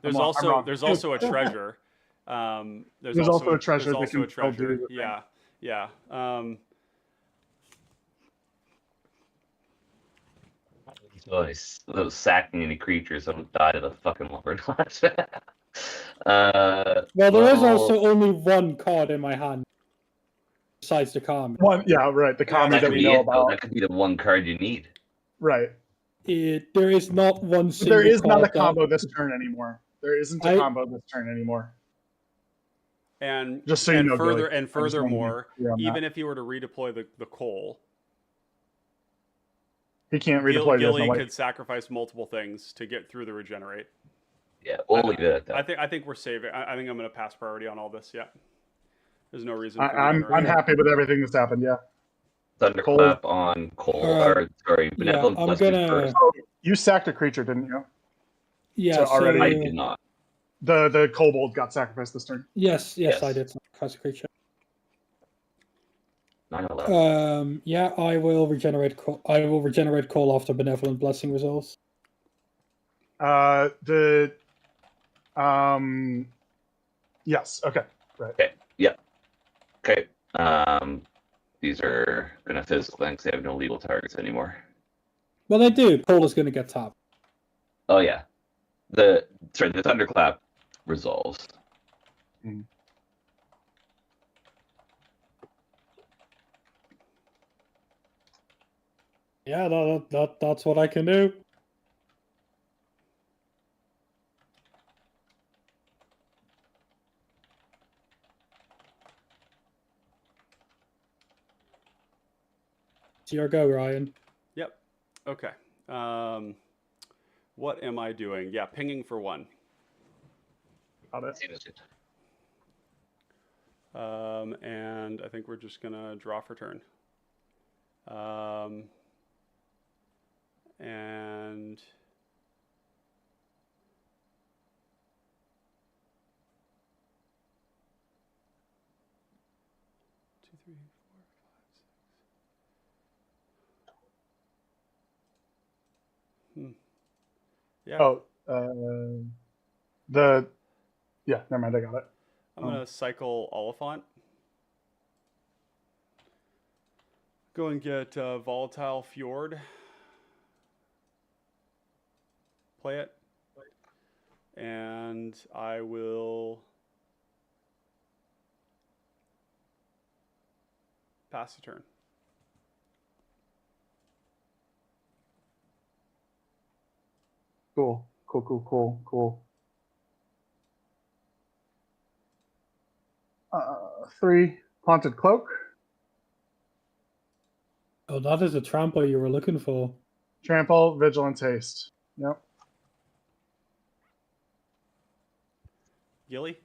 There's also a treasure. There's also a treasure. There's also a treasure. Yeah. Those sacking any creatures don't die to the fucking Lumberknot. Well, there is also only one card in my hand besides the Kami. One, yeah, right. The Kami that we know about. That could be the one card you need. Right. There is not one single There is not a card combo this turn anymore. There isn't a combo this turn anymore. And just so you know, furthermore, even if you were to redeploy the Koll, he can't redeploy. Gilly could sacrifice multiple things to get through the regenerate. Yeah, we'll leave it at that. I think we're saving. I think I'm going to pass priority on all this. Yeah, there's no reason. I'm happy with everything that's happened. Yeah. Thunderclap on Koll. Benevolent Blessing first. Oh, you sacked a creature, didn't you? Yeah. Already. I did not. The kobold got sacrificed this turn. Yes, I did sacrifice a creature. 9/11. Yeah, I will regenerate Koll after Benevolent Blessing resolves. Yes. Okay. Right. Okay. Yeah. Okay. These are gonna fizzle because they have no legal targets anymore. Well, they do. Koll is gonna get tapped. Oh yeah. The Thunderclap resolves. Mm. Yeah, that's what I can do. It's your go, Ryan. Yep. Okay. What am I doing? Yeah, pinging for 1. Got it. And I think we're just gonna draw for turn. And 2, 3, 4, 5, 6. Yeah. Oh, never mind. I got it. I'm gonna cycle Oliphant. Go and get Volatile Fjord. Play it. And I will pass the turn. Cool. 3 Haunted Cloak. Oh, that is a trample you were looking for. Trample, Vigilance, Haste. Yep. Gilly?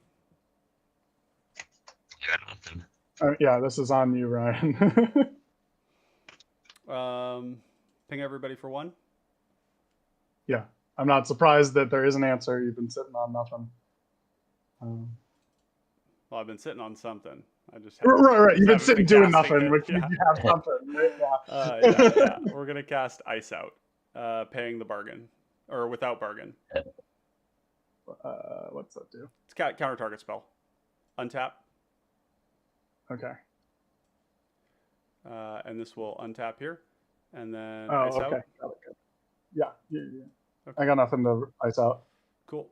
Yeah, nothing. Yeah, this is on you, Ryan. Ping everybody for 1. Yeah, I'm not surprised that there is an answer. You've been sitting on nothing. Well, I've been sitting on something. I just Right. You've been haven't sitting doing casting nothing, it. which Yeah. means you have something. Right? Yeah. We're gonna cast Ice Out, paying the bargain, or without bargain. What's that do? It's counter target spell. Untap, Okay. and this will untap here, and then Oh, Ice okay. Out. Got it. Yeah. Okay. I got nothing to ice out. Cool.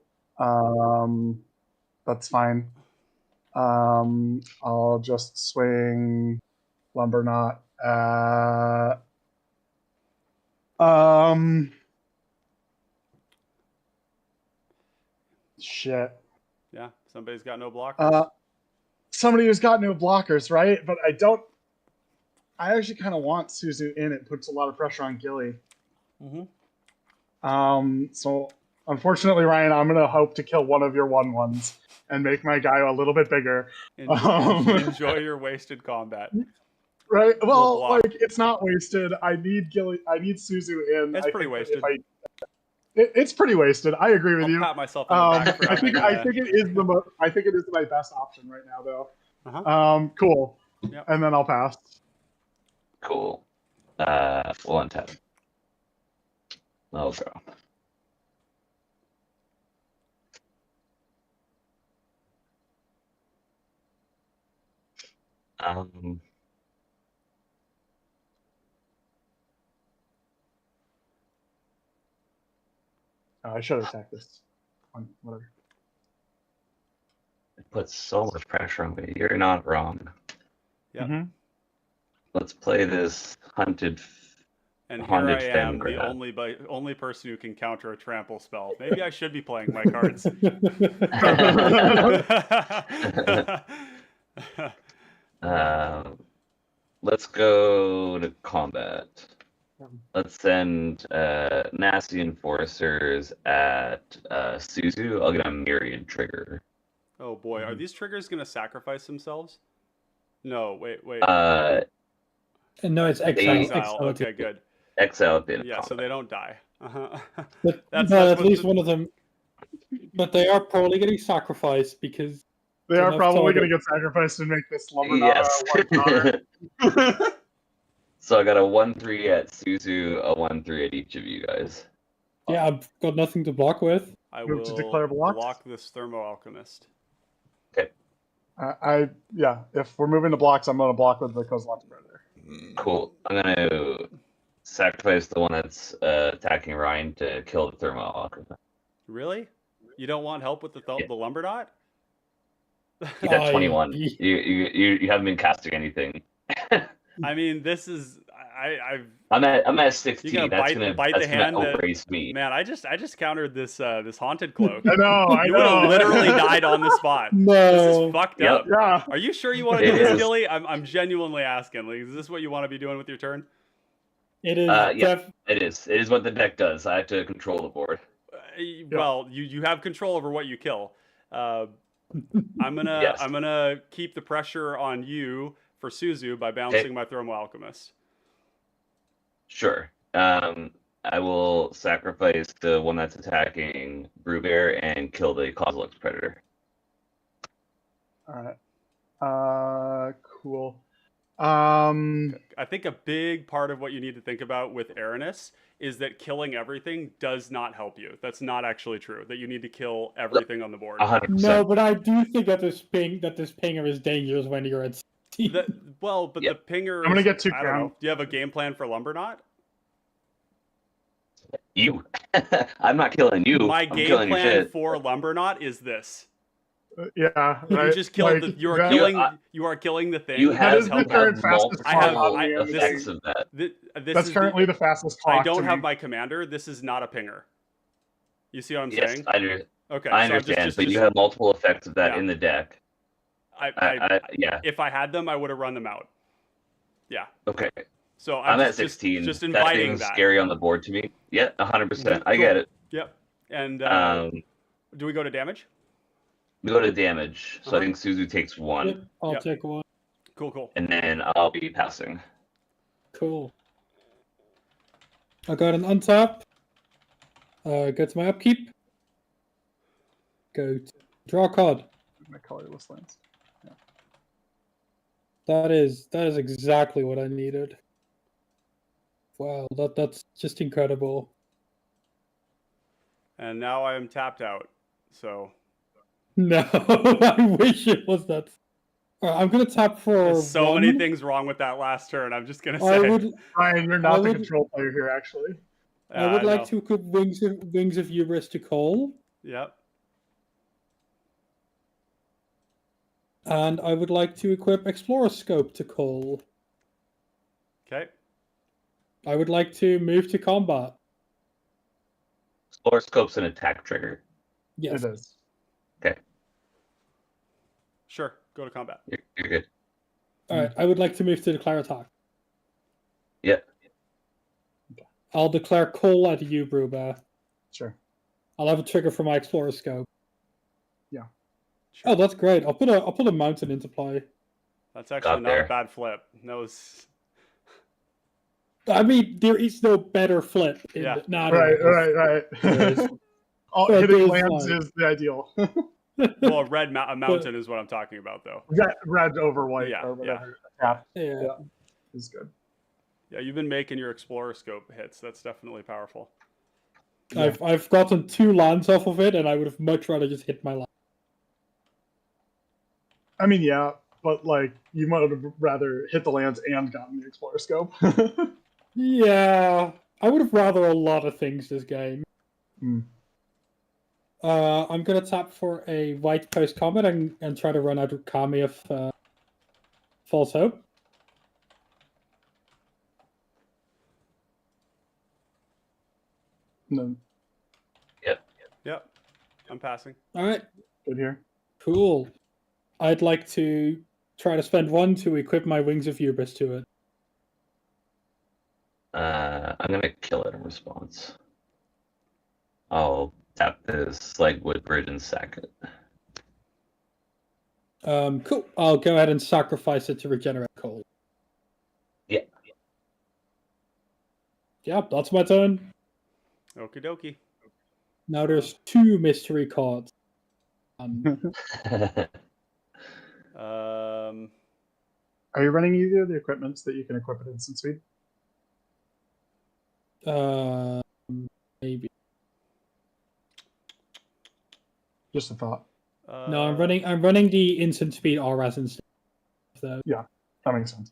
That's fine. I'll just swing Lumberknot at shit. Yeah, somebody's got no blockers. Somebody who's got no blockers, right? But I actually kind of want Suzu in. It puts a lot of pressure on Gilly. So unfortunately, Ryan, I'm gonna hope to kill one of your 1/1s and make my guy a little bit bigger. Enjoy your wasted combat. Right? Well, block. like it's not wasted. I need Gilly. I need Suzu in. It's pretty wasted. It's pretty wasted. I agree with I'll you. pat myself on the back for I think having, it is I think it is my best option right now, though. Cool. Yep. And then I'll pass. Cool. We'll untap. I'll go. I should have attacked this. Whatever. It puts so much pressure on me. You're not wrong. Yeah. Let's play this hunted. And here Haunted I am, the Femgrad. only person who can counter a trample spell. Maybe I should be playing my cards. Let's go to combat. Let's send nasty enforcers at Suzu. I'll get a myriad trigger. Oh boy, are these triggers gonna sacrifice themselves? No, wait. No, it's exile. Exile. Okay, good. Exile at the end of Yeah, so combat. they don't die. But That's at what least one of them. But they are probably getting sacrificed because They are enough probably going target. to get sacrificed and make this Lumberknot Yes. So I got a 1/3 at Suzu, a 1/3 at each of you guys. Yeah, I've got nothing to block with. I Move will to declare blocks? block this Thermo Alchemist. If we're moving to blocks, I'm going to block with the Kozlov Predator. Cool. I'm gonna sacrifice the one that's attacking Ryan to kill the thermal alchemist. Really? You don't want help with the Lumberknot? He's at 21. You haven't been casting anything. I mean, this is I'm at 16. You gotta bite the hand that erase me. Man, I just countered this this haunted cloak. I know. You would have literally died on the spot. No. This is fucked up. Yeah. Are you sure you want to do this, Gilly? I'm genuinely asking. Like, is this what you want to be doing with your turn? It is. Yeah, it is. It is what the deck does. I have to control the board. Well, you have control over what you kill. I'm gonna Yes. I'm gonna keep the pressure on you for Suzu by bouncing my Thermal Alchemist. Sure. I will sacrifice the one that's attacking Brewbear and kill the Kozlux Predator. All right. Cool. I think a big part of what you need to think about with Erinis is that killing everything does not help you. That's not actually true. That you need to kill everything on the board. 100%. No, but I do think that this pinger is dangerous when you're at Well, but Yep. the pinger. I'm gonna get 2 I don't know. crown. Do you have a game plan for Lumberknot? You. I'm not killing you. My I'm game killing your plan shit. for Lumberknot is this. Yeah, You right. just killed. Like, You are that- killing. You are killing the thing. You That have, is the current fastest I have- clock I- on the effects game. of that. This That's is currently the fastest clock. I don't to have me. my commander. This is not a pinger. You see what I'm Yes, saying? I Okay, I so understand, but you have multiple effects of that Yeah. in the deck. Yeah. If I had them, I would have run them out. Yeah. Okay. So I'm at just 16. Just that inviting thing's that. scary on the board to me. Yeah, 100%. I Cool. get it. Yep. And do we go to damage? We go to damage. So I Uh-huh. think Suzu takes 1. Yep, I'll Yep. take 1. Cool. And then I'll be passing. Cool. I got an untap. Go to my upkeep. Go to draw a card. My colorless lands. That is exactly what I needed. Wow, that's just incredible. And now I am tapped out. So No, I wish it was that. Alright, I'm gonna tap for there's so 1. many things wrong with that last turn. I'm just gonna I say. would Ryan, you're not I the would- control player here, actually. I would like know. to equip Wings of Hubris to Koll, Yep. and I would like to equip Explorer Scope to Koll. Okay. I would like to move to combat. Horoscope's an attack trigger. Yes. It is. Sure. Go to combat. You're good. Alright, I would like to move to declare attack. Yeah. I'll declare Koll at you, Bruba. Sure. I'll have a trigger for my Explorer Scope. Yeah. Sure. Oh, that's great. I'll put a mountain into play. That's actually not there. a bad flip. That was. I mean, there is no better flip. Yeah. Right. There is. All But hitting there's lands one. is the ideal. Well, a mountain is what I'm talking about, though. Red over white Yeah, or whatever. Yeah, Yeah. is good. Yeah, you've been making your Explorer Scope hits. That's definitely powerful. I've gotten 2 lands off of it, and I would have much rather just hit my land. I mean, yeah, but like you might have rather hit the lands and gotten the Explorer Scope. Yeah, I would have rather a lot of things this game. Hmm. I'm gonna tap for a white post combat and try to run out of Kami of False Hope. No, Yep. I'm passing. All right, good here. cool. I'd like to try to spend 1 to equip my Wings of Hubris to it. I'm gonna kill it in response. I'll tap this like Woodbridge and sack it. Cool. I'll go ahead and sacrifice it to regenerate Koll. Yeah. Yep, that's my turn. Okie dokie. Now there's 2 mystery cards. Are you running either of the equipments that you can equip at instant speed? Maybe. Just a thought. No, I'm running the instant speed RS instead. So That makes sense.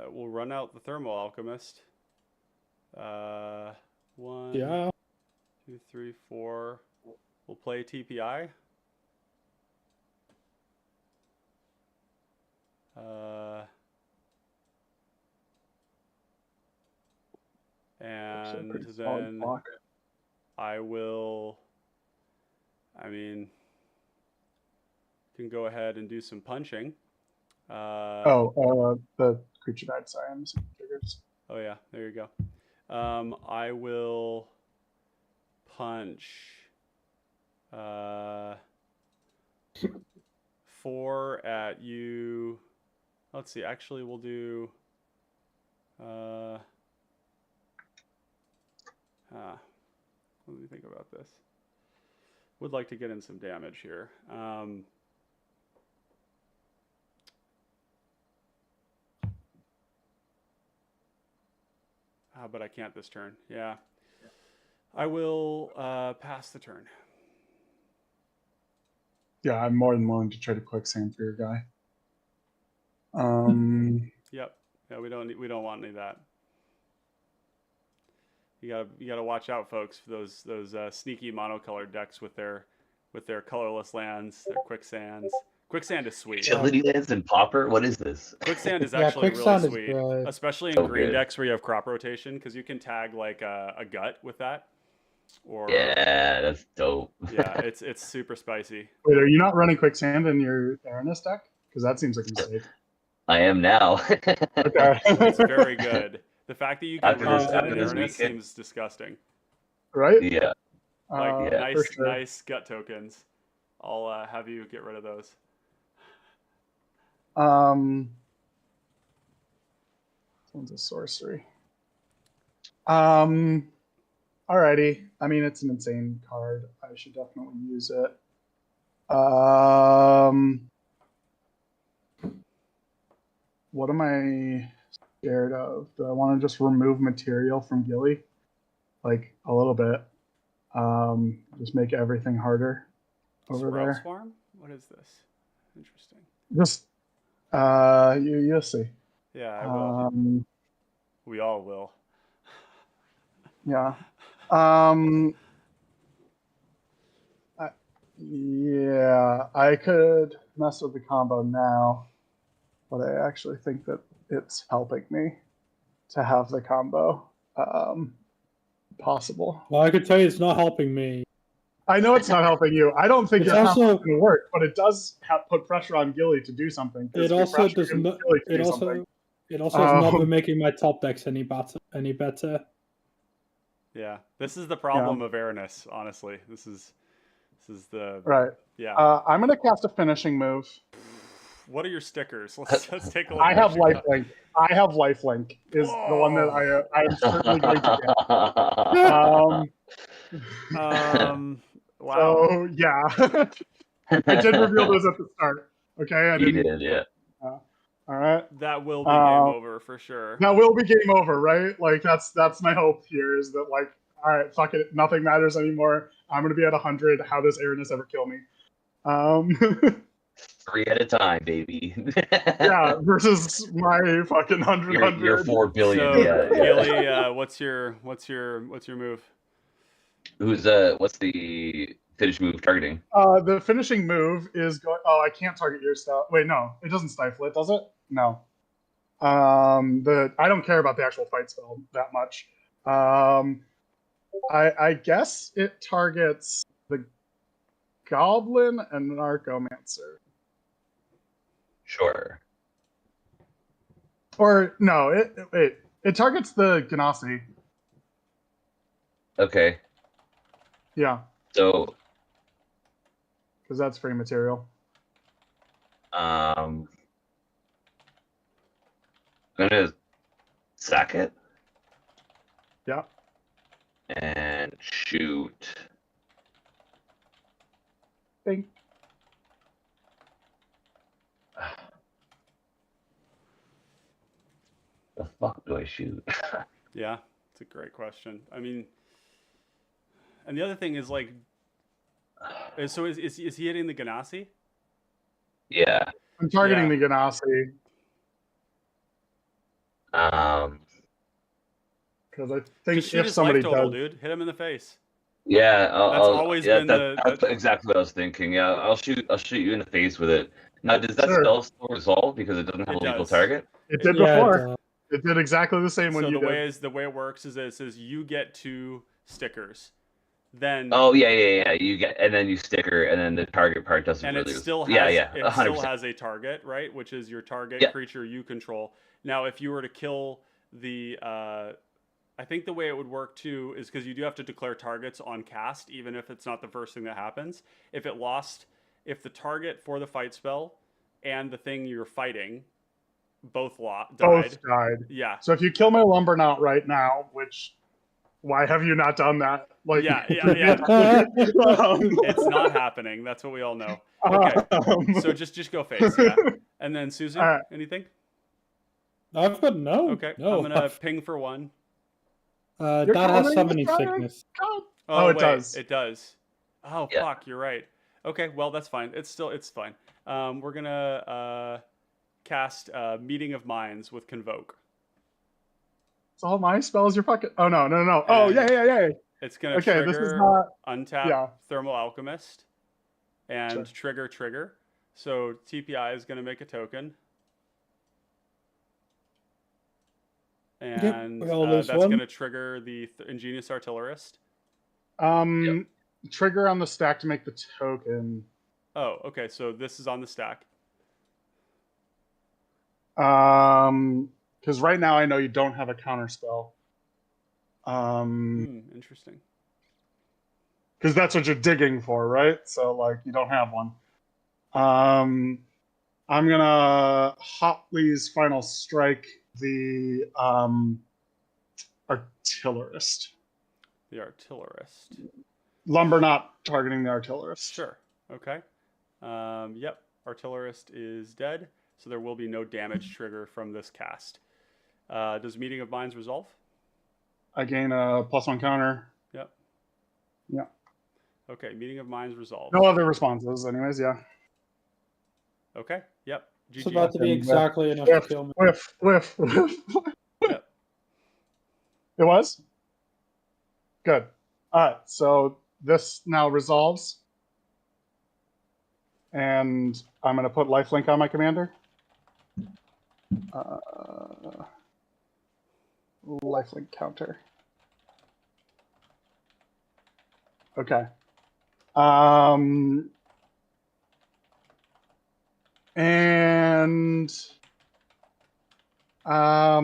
We'll run out the Thermal Alchemist. 1, yeah. 2, 3, 4. We'll play TPI. And Pretty solid then block. I will. I mean, can go ahead and do some punching. The creature died. Sorry, I'm missing triggers. Oh yeah, there you go. I will punch 4 at you. Let's see. Actually, we'll do. Let me think about this. Would like to get in some damage here. But I can't this turn. Yeah. I will pass the turn. Yeah, I'm more than willing to trade a quicksand for your guy. Yep. Yeah, we don't want any of that. You gotta watch out, folks, for those sneaky monocolored decks with their colorless lands, their quicksands. Quicksand is sweet. Utility lands and Pauper? What is this? Quicksand is Yeah, actually Quicksand is really sweet, great. especially in So green good. decks where you have crop rotation, because you can tag like a gut with that. Or Yeah, that's dope. yeah, it's super spicy. Wait, are you not running Quicksand in your Erinis deck? Because that seems like a mistake. I am now. Okay. It's very good. The fact that you can After resist it after in this Erinis weekend. seems disgusting. Right? Yeah. Like yeah. nice For sure. nice gut tokens. I'll have you get rid of those. This one's a sorcery. Alrighty. I mean, it's an insane card. I should definitely use it. What am I scared of? Do I want to just remove material from Gilly? Like, a little bit. Just make everything harder over Sprout there. Swarm? What is this? Interesting. Just, you'll see. Yeah, I will. We all will. Yeah. Yeah, I could mess with the combo now, but I actually think that it's helping me to have the combo possible. Well, I could tell you it's not helping me. I know it's not helping you. I don't think It's your combo is also- going to work, but it does put pressure on Gilly to do something. 'cause It you're also pressuring does Gilly not. to It do also. something. It also has not Um, been making my top decks any better. Yeah, this is the problem of Erinis. Honestly, this is the Right. yeah. I'm going to cast a finishing move. What are your stickers? Let's take a look. I at have what you got. lifelink. I have lifelink is the one that I'm certainly going to get. Wow. So yeah, I did reveal those at the start. Okay, I You didn't. did, yeah. All right, That will be game over for sure. that will be game over, right? Like that's my hope here is that like, all right, fuck it, nothing matters anymore. I'm gonna be at 100. How does Erinis ever kill me? 3 at a time, baby. Yeah, versus my fucking 100. You're 4 billion. So, yeah. Gilly, what's your move? What's the finish move targeting? The finishing move is going. Oh, I can't target your stuff. Wait, no, it doesn't stifle it, does it? No. I don't care about the actual fight spell that much. I guess it targets the Goblin and Narcomancer. Sure. Or no, it targets the Ganassi. Okay. Yeah, So, because that's free material. gonna sack it Yeah. and shoot. Think. The fuck do I shoot? Yeah, it's a great question. I mean, and the other thing is like, so is he hitting the Ganassi? Yeah. I'm targeting Yeah. the Ganassi because I think Just shoot if his somebody life total, does, dude. Hit him in the face. Yeah. That's always been that's exactly what I was thinking. Yeah, I'll shoot you in the face with it. Now, does that Sure. spell still resolve because it doesn't have It a legal does. target? it did Yeah, before. It did exactly the same when So you did. the way it works is that it says you get 2 stickers, then Oh yeah. You get, and then you sticker, and then the target part doesn't and really. it still has it 100%. Has a target, right? Which is your target Yeah. creature you control. Now, if you were to kill the, I think the way it would work too is because you do have to declare targets on cast, even if it's not the first thing that happens. If the target for the fight spell and the thing you're fighting both died. Both died. Yeah. So if you kill my Lumberknot right now, which why have you not done that? Like, Yeah. It's not happening. That's what we all know. Okay. So just go face, yeah. And then Susan, All right. anything? I've got no. Okay. No. I'm gonna ping for 1. That You're has calling summoning this guy? sickness. Oh, it wait, does. It does. Oh Yeah. fuck, you're right. Okay, well that's fine. It's fine. We're gonna cast Meeting of Minds with Convoke. It's all my spells. You're fucking. Oh no. Oh And yeah. It's gonna Okay, this is trigger not. untap Yeah. Thermal Alchemist and Sure. trigger. So TPI is gonna make a token. And we all lose that's one. going to trigger the Ingenious Artillerist. Trigger on the stack to make the token. Oh, okay. So this is on the stack. Because right now I know you don't have a counter spell. Interesting. Because that's what you're digging for, right? So like you don't have one. I'm gonna Hopley's Final Strike the Artillerist. The Artillerist. Lumberknot targeting the Artillerist. Sure. Okay. Yep. Artillerist is dead, so there will be no damage trigger from this cast. Does Meeting of Minds resolve? I gain a +1 counter. Yep. Yeah. Okay. Meeting of Minds resolved. No other responses, anyways. Yeah. Okay. Yep. GG. It's about to be exactly enough to kill me. Whiff. Yep. It was? Good. Alright, so this now resolves. And I'm going to put lifelink on my commander. Lifelink counter. Okay. And I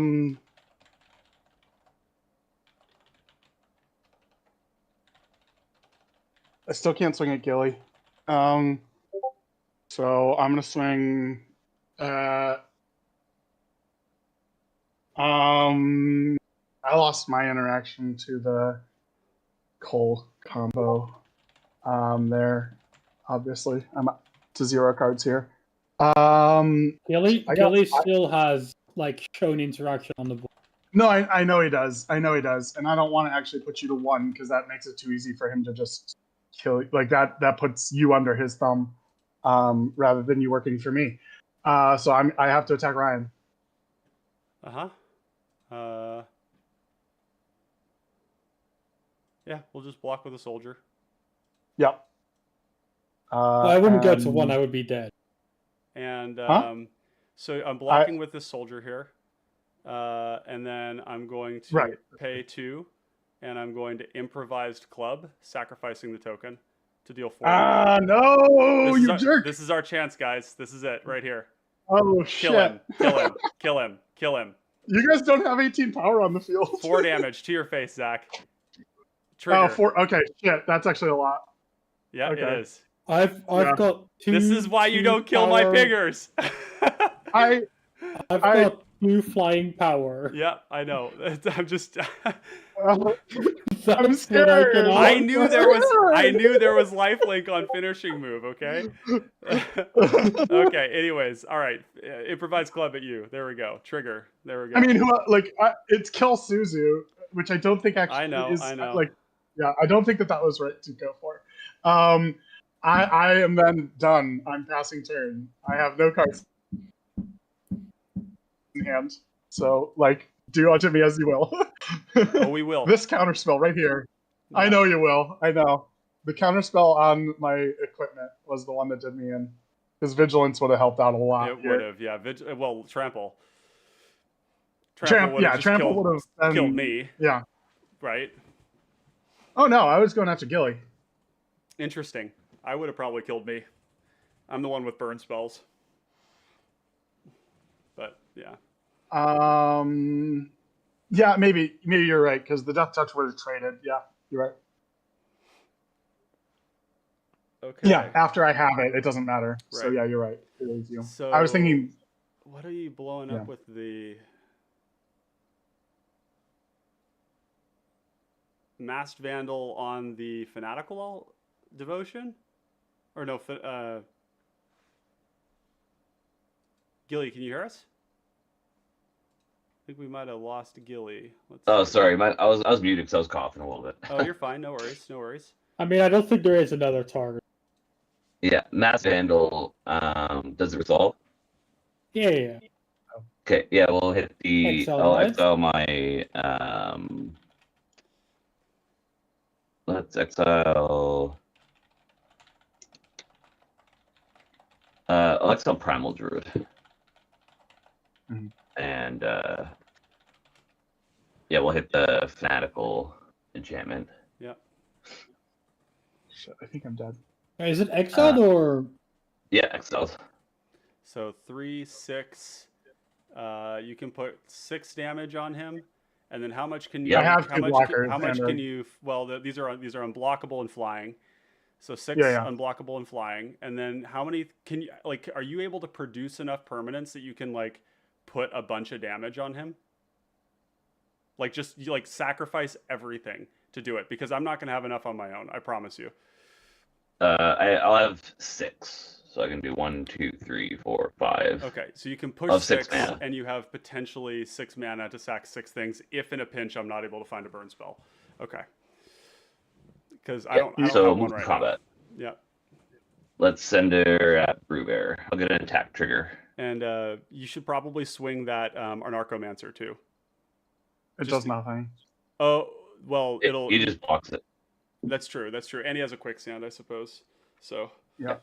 still can't swing at Gilly. So I'm gonna swing. I lost my interaction to the Koll combo. There, obviously, I'm up to 0 cards here. Gilly still has like shown interaction on the board. No, I know he does. And I don't want to actually put you to 1 because that makes it too easy for him to just kill. Like that puts you under his thumb, rather than you working for me. So I have to attack Ryan. Yeah, we'll just block with a soldier. Yep. I wouldn't go to 1. I would be dead. And so I'm blocking with this soldier here. And then I'm going to pay 2. And I'm going to Improvised Club, sacrificing the token to deal 4 damage. No, you jerk! This is our chance, guys. This is it, right here. Oh, Kill shit. him. Kill him. Kill him. Kill him. You guys don't have 18 power on the field. 4 damage to your face, Zach. Trigger. Oh, 4. Okay, shit. That's actually a lot. Yeah, Okay. it is. I've got 2. This is why you don't kill my piggers. I've got 2 flying power. Yeah, I know. I'm just. I'm scared. I knew there was lifelink on finishing move. Okay. Okay. Anyways, all right. Improvised club at you. There we go. Trigger. There we go. I mean, it's kill Suzu, which I don't think actually is. I know. Like, yeah, I don't think that was right to go for. I am then done. I'm passing turn. I have no cards in hand, so like, do unto me as you will. Oh, we will. This counterspell right here. Yeah. I know you will. I know. The counterspell on my equipment was the one that did me in. Because Vigilance would have helped out a lot. It would have, yeah. Well, Trample. Trample would have killed me. Yeah. Right? Oh, no. I was going after Gilly. Interesting. I would have probably killed me. I'm the one with burn spells. But, yeah. Yeah, maybe you're right, because the Death Touch would have traded. Yeah, you're right. Okay. Yeah, after I have it, it doesn't matter. Right. So yeah, you're right. So I was thinking. What are you blowing up with the Masked Vandal on the Fanatical Devotion? Or no, Gilly, can you hear us? I think we might have lost Gilly. Sorry, I was muted because I was coughing a little bit. Oh, you're fine. No worries. No worries. I mean, I don't think there is another target. Yeah, Mass Vandal. Does it resolve? Yeah. Okay, yeah, we'll hit the. Exile I'll dice. exile my. Let's exile. I'll exile Primal Druid. Mhm. And yeah, we'll hit the Fanatical enchantment. Yeah. Shit, I think I'm dead. Is it exiled or? Yeah, exiled. So 3, 6. You can put 6 damage on him, and then how much can you? Yeah. I have how two much? blockers. How much and can you? Well, these are unblockable and flying. So 6 Yeah. unblockable and flying, and then how many can you like? Are you able to produce enough permanents that you can like put a bunch of damage on him? Like just you like sacrifice everything to do it because I'm not gonna have enough on my own. I promise you. I'll have 6, so I can do 1, 2, 3, 4, 5. Okay, so you can push Of 6, 6 mana. and you have potentially 6 mana to sack 6 things if in a pinch I'm not able to find a burn spell. Okay. Because I don't so have one move to right combat. now. Yeah. Let's send her at Brewbear. I'll get an attack trigger. And you should probably swing that Anarchomancer too. It does nothing. Oh, well, He just blocks it. That's true. That's true. And he has a quicksand, I suppose. So. Yeah.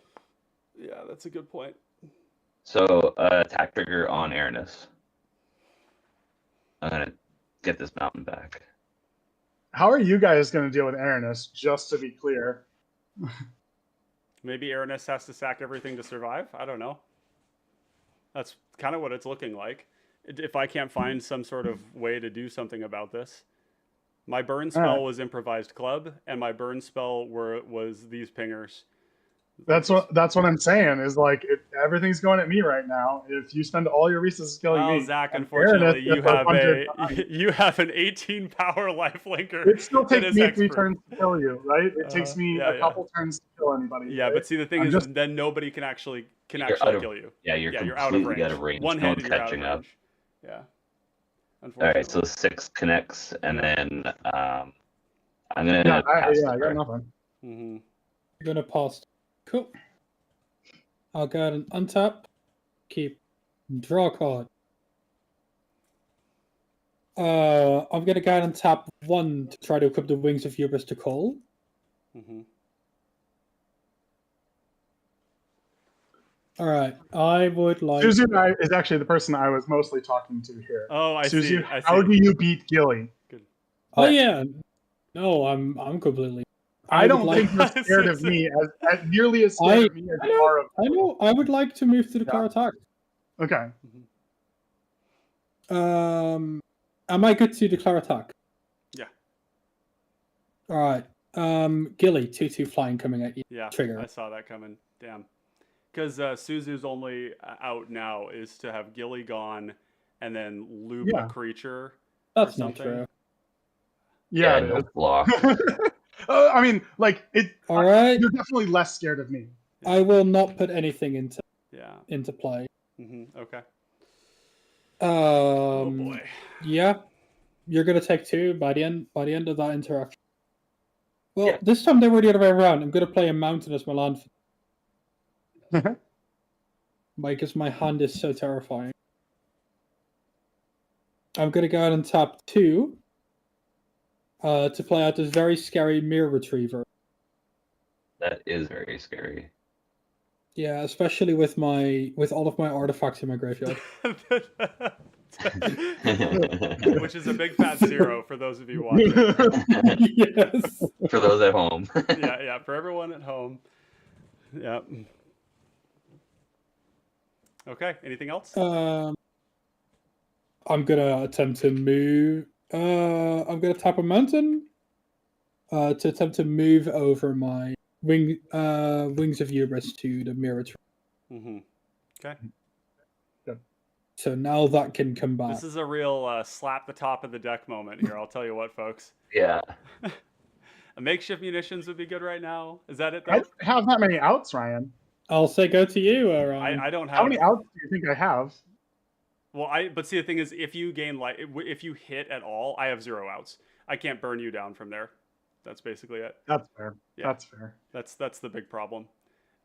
Yeah, that's a good point. So attack trigger on Erinis. I'm gonna get this mountain back. How are you guys going to deal with Erinis? Just to be clear. Maybe Erinis has to sack everything to survive. I don't know. That's kind of what it's looking like. If I can't find some sort of way to do something about this. My burn spell was improvised club, and my burn spell was these pingers. That's what I'm saying. Is like everything's going at me right now. If you spend all your resources killing me, Zach, and unfortunately, Erinis you have an 18 power lifelinker. it still takes me 3 expert. turns to kill you, right? It takes me a couple turns to kill anybody. Yeah, right? but see, the thing is, then nobody can actually kill you. Yeah, you're completely out of range. One no handed, one's you're out of catching up. range. Yeah. All right, so 6 connects, and then I'm gonna I got turn. nothing. Mm-hmm. You're gonna pass. Cool. I'll go ahead and untap. Keep. Draw a card. I'm gonna go ahead and tap 1 to try to equip the Wings of Hubris to Koll. Mm-hmm. All right, I would like. Suzu is actually the person I was mostly talking to here. Oh, I Suzu, see. how do you beat Gilly? Good. Oh yeah, no, I'm completely. I don't would think like... you're scared of me as nearly as scared of me as you are of. I know. I would like to move to declare attack. Okay. Am I good to declare attack? Yeah. All right. Gilly, 2/2 flying coming at you. Yeah. Trigger. I saw that coming. Damn. Because Suzu's only out now is to have Gilly gone, and then loop a creature. That's or not something. true. Yeah, it no is. block. I mean, like it. All right. You're definitely less scared of me. I will not put anything into play. Mm-hmm. Okay. Oh boy. Yeah, you're gonna take 2 by the end of that interaction. Well, this time they were the other way around. I'm gonna play a mountain as my land. Because my hand is so terrifying. I'm gonna go ahead and tap 2 to play out this very scary Mirror Retriever. That is very scary. Yeah, especially with all of my artifacts in my graveyard. Which is a big fat 0 for those of you watching. Yes. For those at home. Yeah, for everyone at home. Yeah. Okay, anything else? I'm gonna attempt to move. I'm gonna tap a mountain to attempt to move over my Wings of Hubris to the Mirror Tree. Mm-hmm. Okay. So now that can come back. This is a real slap the top of the deck moment here. I'll tell you what, folks. Yeah. A makeshift munitions would be good right now. Is that it? Though? I don't have that many outs, Ryan. I'll say go to you, Ryan. I don't have. How many outs do you think I have? Well, but see, the thing is, if you gain if you hit at all, I have 0 outs. I can't burn you down from there. That's basically it. That's fair. Yeah. That's fair. That's the big problem.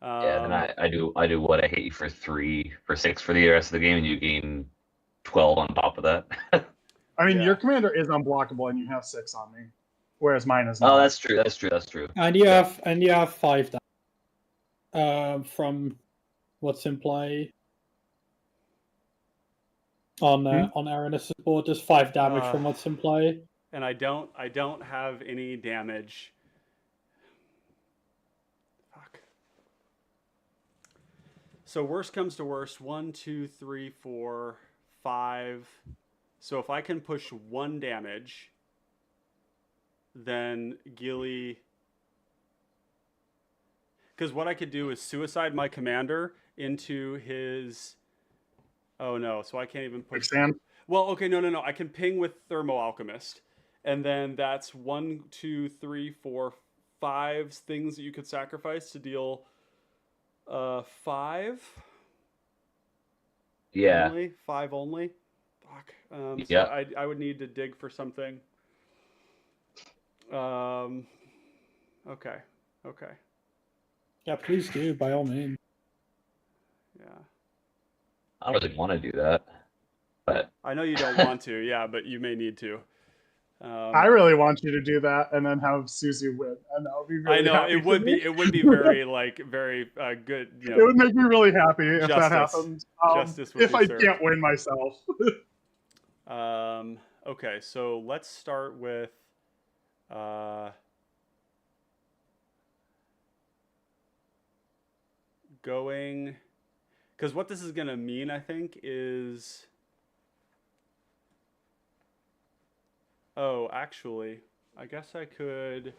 Yeah, then I do what? I hit you for 6 for the rest of the game, and you gain 12 on top of that. I mean, Yeah. your commander is unblockable, and you have 6 on me, whereas mine is not. Oh, that's true. That's true. And you have 5 damage from what's in play on Erinis' board. Just 5 damage from what's in play. And I don't have any damage. Fuck. So worst comes to worst, 1, 2, 3, 4, 5. So if I can push 1 damage, then Gilly. Because what I could do is suicide my commander into his. Oh no! So I can't even push. Quicksand? Well, okay, no. I can ping with Thermo Alchemist, and then that's 1, 2, 3, 4, 5 things that you could sacrifice to deal 5. Yeah. Only 5 only. Fuck. Yeah. So I would need to dig for something. Okay. Yeah, please do, by all means. Yeah. I don't really want to do that, but I know you don't want to, yeah, but you may need to. I really want you to do that, and then have Susie win, and that would be really. I know happy it for would me. be very very good. You know, It would make me really happy if that Justice. happened. Justice would if be I served. can't win myself. Okay, so let's start with going, because what this is going to mean, I think, is actually, I guess I could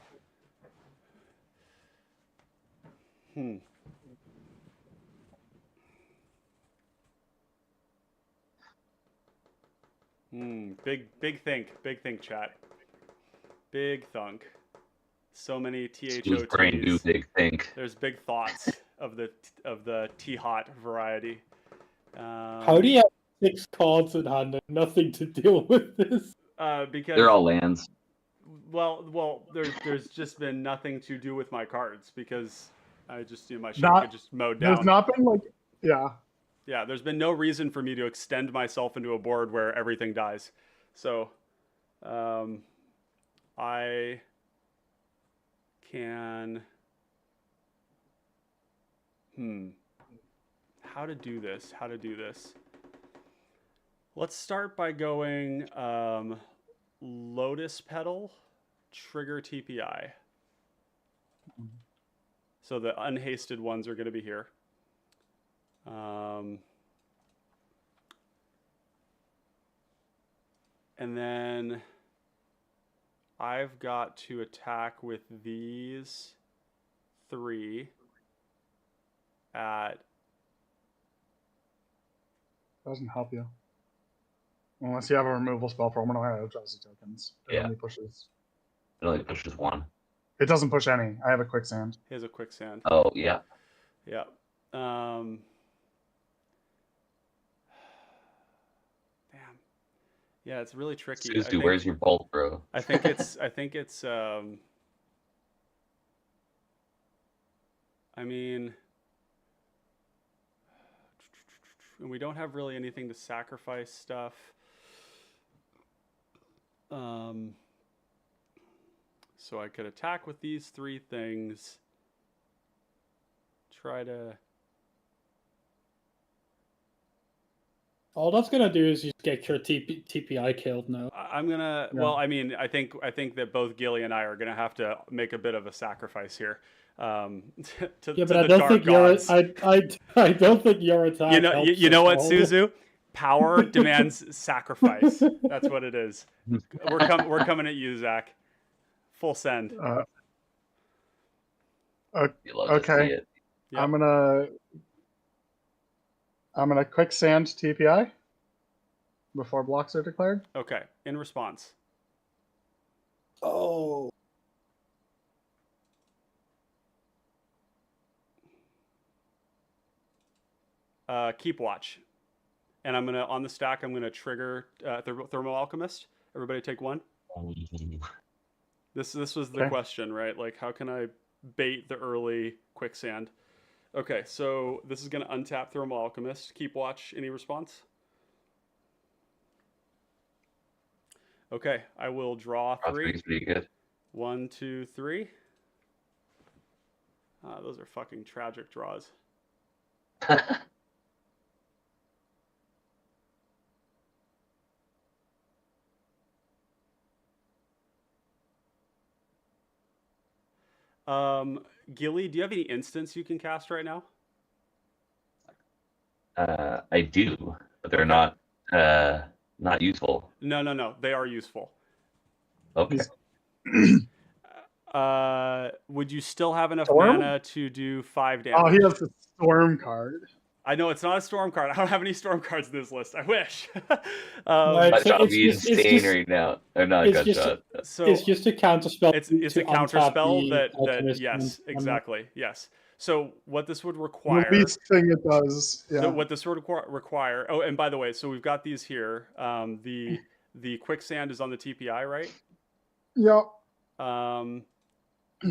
big think, chat. Big thunk. So many whose brain do THOTs. big think? There's big thoughts of the T-hot variety. How do you have 6 cards in hand and nothing to deal with this? Because They're all lands. well, there's just been nothing to do with my cards because I just my shit Not- could just mowed down. There's not been Yeah, there's been no reason for me to extend myself into a board where everything dies. So, I can. How to do this? Let's start by going Lotus Petal, trigger TPI. So the unhasted ones are going to be here. And then I've got to attack with these 3 at. doesn't help you unless you have a removal spell from one of my drowsy tokens. It Yeah. only pushes. It only pushes 1. It doesn't push any. I have a quicksand. Here's a quicksand. Oh yeah. Yeah. Damn. Yeah, it's really tricky. Susie, where's your bolt, bro? I think it's I mean, and we don't have really anything to sacrifice stuff. So I could attack with these 3 things. Try to. All that's gonna do is just get your TPI killed now. I'm gonna. Yeah. Well, I mean, I think that both Gilly and I are gonna have to make a bit of a sacrifice here. To Yeah, but to I the don't dark think gods. I don't think your attack. You know, helps you know at what, all. Suzu? Power demands sacrifice. That's what it is. We're coming at you, Zach. Full send. You love to Okay. see it. Yep. I'm gonna quicksand TPI before blocks are declared. Okay. In response. Oh. Keep watch. And I'm gonna on the stack. I'm gonna trigger Thermo Alchemist. Everybody take 1. This was the Okay. question, right? Like, how can I bait the early quicksand? Okay, so this is going to untap Thermal Alchemist. Keep watch. Any response? Okay, I will draw Draw 3 3. is pretty good. 1, 2, 3. Those are fucking tragic draws. Gilly, do you have any instants you can cast right now? I do, but they're Okay. not useful. No. They are useful. Okay. Would you still have enough Storm? mana to do 5 damage? Oh, he has the storm card. I know it's not a storm card. I don't have any storm cards in this list. I wish. Right. Gutshot would be it's insane just- right now. Or not it's just- Gutshot. So It's just a counter spell. it's to a counter untap spell the that Alchemist yes, and- exactly, yes. So what this would The require, least thing it does. Yeah. so what this would require. Oh, and by the way, so we've got these here. The quicksand is on the TPI, right? Yep.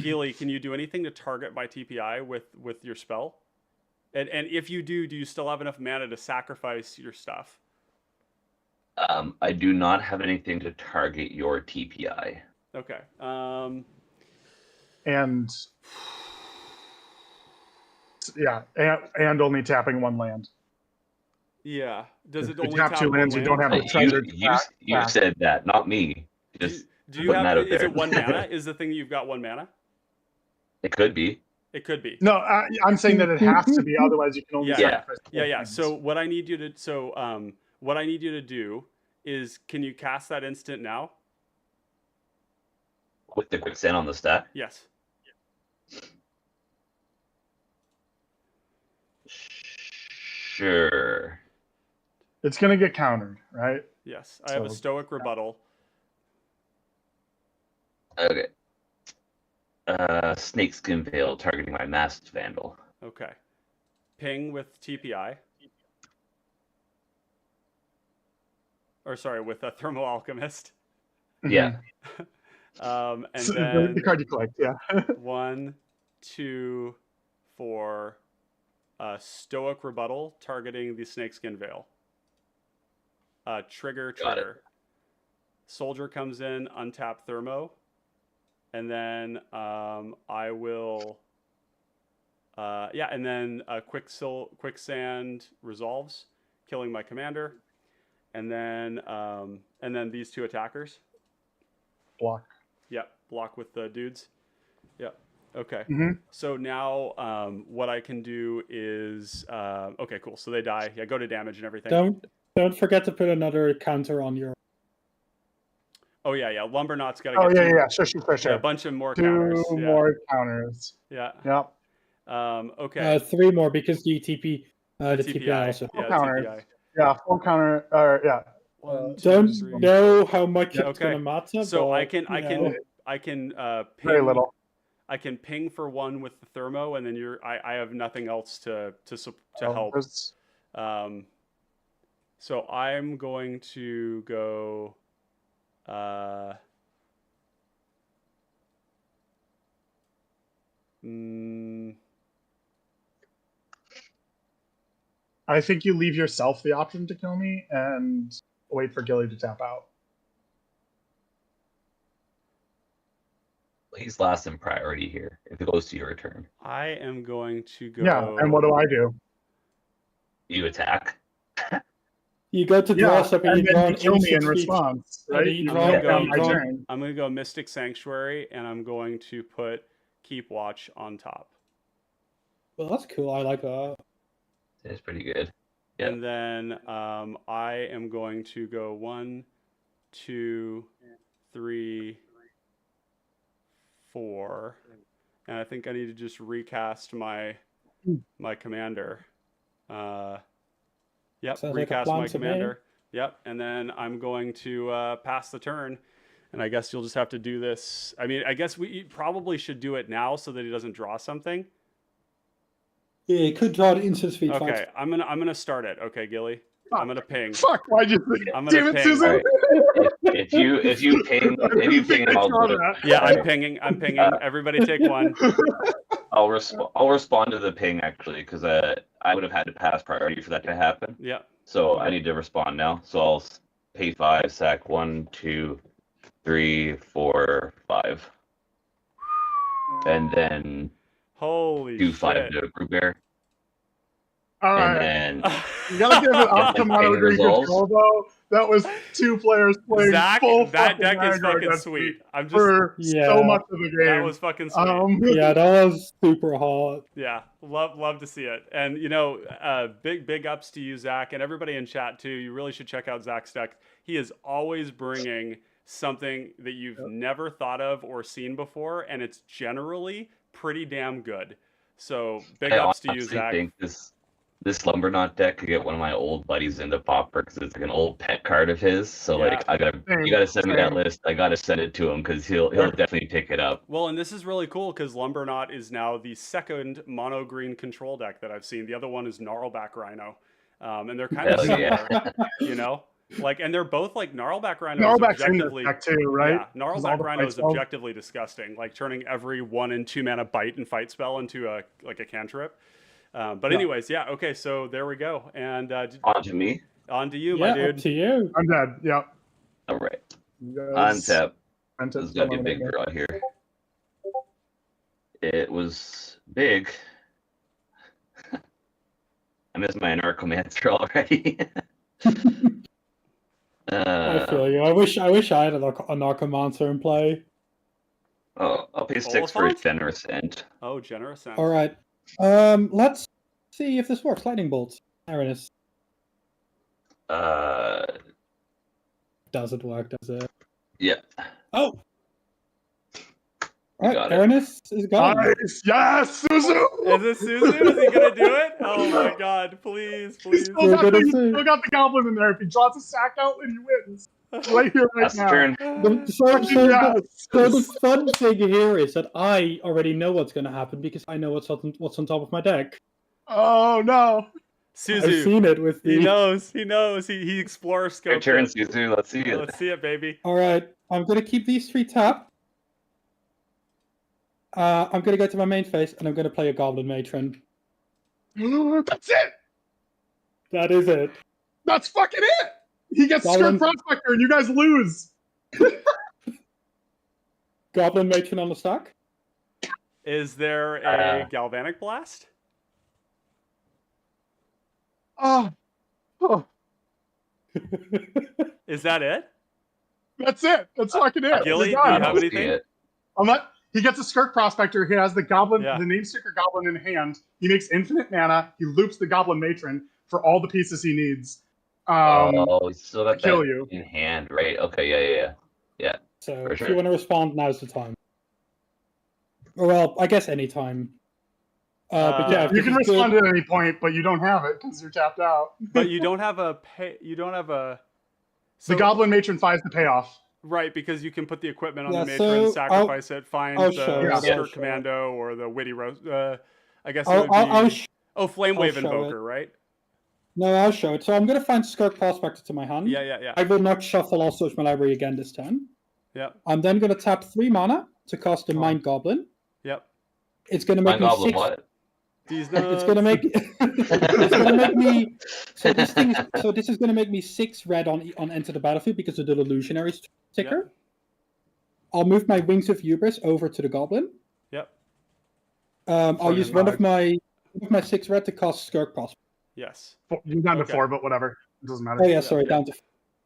Gilly, can you do anything to target my TPI with your spell? And if you do you still have enough mana to sacrifice your stuff? I do not have anything to target your TPI. Okay. And yeah, and only tapping 1 land. Yeah. Does it If you only tap tap 2 one lands, you don't land? have a treasure. You said that, not me. Just Do you putting have? that out Is there. it 1 mana? Is the thing you've got 1 mana? It could be. It could be. No, I'm saying that it has to be, otherwise you can only Yeah. sacrifice. Yeah. things. So what I need you to do is, can you cast that instant now? With the quicksand on the stack? Yes. Sure. It's gonna get countered, right? Yes. I have a So- stoic rebuttal. Okay. Snakeskin Veil targeting my Masked Vandal. Okay. Ping with TPI. Or sorry, with a Thermal Alchemist. Yeah. And So then the card you collect, yeah. 1, 2, 4. Stoic rebuttal targeting the Snakeskin Veil. Trigger. Got it. Soldier comes in, untap Thermo, and then I will. And then quicksand resolves, killing my commander, and then these 2 attackers. Block. Yep, block with the dudes. Yep. Okay. Mhm. So now what I can do is okay, cool. So they die. Yeah, go to damage and everything. Don't forget to put another counter on your. Oh yeah. Lumberknot's got to Oh get yeah. two- Sure. yeah, a bunch of more 2 counters. Yeah. more counters. Yeah. Yep. Okay. 3 more because the TPI TPI. also. Yeah, counters. TPI. Yeah, 4 counter. Or yeah. 1, 2, Don't 3. know how much Yeah, it's okay. gonna matter. So but, I can Very ping. little. I can ping for 1 with the Thermo, and then I have nothing else to help. There's- So I'm going to go. I think you leave yourself the option to kill me and wait for Gilly to tap out. He's last in priority here. If it goes to your turn, I am going to go. Yeah, and what do I do? you attack. You go to draw Yeah, something, and you draw then an you kill me in instant feature. response, And right? then you You draw- kill me on my draw- turn. I'm going to go Mystic Sanctuary, and I'm going to put Keep Watch on top. Well, that's cool. I like that. It's pretty good. Yeah. And then I am going to go 1, 2, 3, 4, and I think I need to just recast my commander. Yep, Sounds like a recast plan my to me. commander. Yep, and then I'm going to pass the turn, and I guess you'll just have to do this. I mean, I guess we probably should do it now so that he doesn't draw something. Yeah, you could draw the instant speed Okay, fight. I'm gonna start it. Okay, Gilly, I'm gonna ping. Fuck, why'd you I'm Damn gonna it, ping. Susan! If you ping him, I'll do it. Yeah, I'm pinging. I'm pinging. Everybody take 1. I'll respond to the ping actually, because I would have had to pass priority for that to happen. Yeah. So I need to respond now. So I'll pay 5, sack 1, 2, 3, 4, 5, and then Holy do shit. 5 to Group Bear. All right. And then You gotta give it up to Mono Green resolves. Control, though. That was 2 players playing Zach, full that fucking deck is aggro fucking against sweet. me I'm just for Yeah. so much of the game. that was fucking sweet. Yeah, that was super hot. Yeah, love to see it. And big ups to you, Zach, and everybody in chat too. You really should check out Zach's deck. He is always bringing something that you've never thought of or seen before, and it's generally pretty damn good. So big ups to you, Zach. I think this Lumberknot deck could get one of my old buddies into Pauper because it's like an old pet card of his. So Yeah. you gotta send me that list. I gotta send it to him because he'll definitely pick it up. Well, and this is really cool because Lumberknot is now the second mono green control deck that I've seen. The other one is Gnarlback Rhino, and they're kind of Hell similar, yeah. you know. Like, and they're both like Gnarlback Rhino is Gnarlback's in this objectively deck too, right? Yeah, 'Cause all Gnarlback the Rhino fight is spells. objectively disgusting, like turning every 1 and 2 mana bite and fight spell into a cantrip. But anyways, yeah, okay, so there we go, and On to me. on to you, Yeah, my up dude. to you. I'm dead. Yep. All right. You guys- Untap. Untap This is gonna be a big draw here. It was big. I missed my Anarchomancer already. I feel you. I wish I had a Narcomancer in play. I'll pay 6 for a Oliphant? generous end. Oh, generous end. All right. Let's see if this works. Lightning bolts. Erinis. Does it work? Does it? Yeah. Oh. All right. got it. Erinis is gone. Nice. Yes, Suzu. Is this Suzu? Is he gonna do it? Oh my god! Please, He's please. still We're got, gonna he's see. still got the goblin in there. If he draws a sack out, and he wins. Right here, right Last now. turn. So the Yes. fun thing here is that I already know what's going to happen because I know what's on top of my deck. Oh no. I've Suzu. seen it with He the. knows. He knows. He explores Your scope. turn, Suzu. Let's see it. Let's see it, baby. All right, I'm going to keep these 3 tapped. I'm going to go to my main phase and I'm going to play a Goblin Matron. That's it. That is it. That's fucking it. He gets Goblin- Skirt Prospector, and you guys lose. Goblin Matron on the stack. Is there a Galvanic Blast? Oh. Is that it? That's it. That's fucking it. Gilly, You're do you done. have Let's see anything? it. He gets a Skirk Prospector. He has the goblin, Yeah. the name sticker goblin in hand. He makes infinite mana. He loops the Goblin Matron for all the pieces he needs. So that's kill that you. in hand, right? Okay, yeah. So For if sure. you want to respond, now's the time. Or well, I guess any time. But yeah, if You this can is good- respond at any point, but you don't have it because you're tapped out. But you don't have a pay. You don't have a. The Goblin Matron finds the payoff. Right, because you can flame wave on Yeah, the matron, so sacrifice it, find I'll the show it, Skirt I'll show Commando or the Witty Rose. I guess it I'll, would be. I'll, I'll sh- Flame I'll Wave show Invoker, it. right? No, I'll show it. So I'm going to find Skirk Prospector to my hand. Yeah. I will not shuffle or search my library again this turn. Yep. I'm then going to tap 3 mana to cast a Mind Goblin. Yep. It's going to My make me goblin 6. what? These It's going to make. It's going to make me. So this is going to make me 6 red on enter the battlefield because of the illusionary sticker. Yep. I'll move my Wings of Hubris over to the Goblin. Yep. I'll use one of my 6 red to cast Skirk Prospector. Yes. You're down to Okay. 4, but whatever. It doesn't matter. Oh yeah, sorry, down to.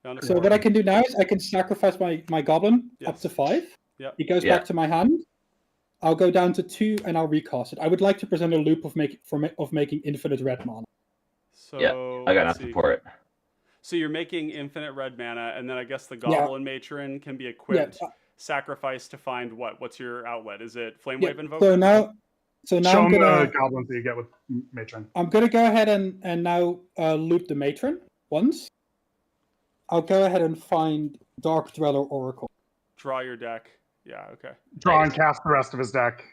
Down to So 4. what I can do now is I can sacrifice my Goblin up Yes. to 5. Yep. It goes Yeah. back to my hand. I'll go down to 2 and I'll recast it. I would like to present a loop of making infinite red mana. So Yeah, I got let's nothing see. for it. So you're making infinite red mana, and then I guess the Goblin Matron can be equipped, Yeah. sacrifice to find what? What's your outlet? Is it Flame Yeah, Wave Invoker? So now Show I'm him gonna the goblins that you get with Matron. go ahead and now loop the Matron once. I'll go ahead and find Dark Dweller Oracle. Draw your deck. Yeah. Okay. Draw and cast the rest of his deck.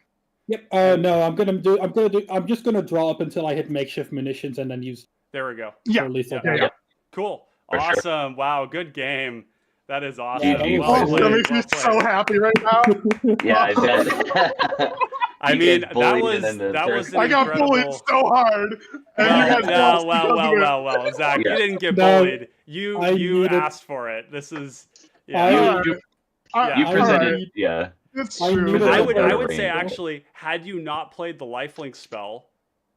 Yep. No, I'm just gonna draw up until I hit makeshift munitions and then use There we go. Yeah. for lethal. Yeah. damage. Cool. For sure. Awesome. Wow. Good game. That is awesome. Yeah, that was Well awesome. That played, makes me well so played. happy right now. Yeah, I bet. I You mean, get that bullied was and then the that was an I got bullied incredible. so hard, and you guys lost because of it. Well, Zach, Yeah. you didn't get No, bullied. You I needed- asked for it. This is I- yeah. Alright. You Yeah. presented, Alright, yeah. it's I true. needed I to would play I the would say rainbow. actually, had you not played the lifelink spell,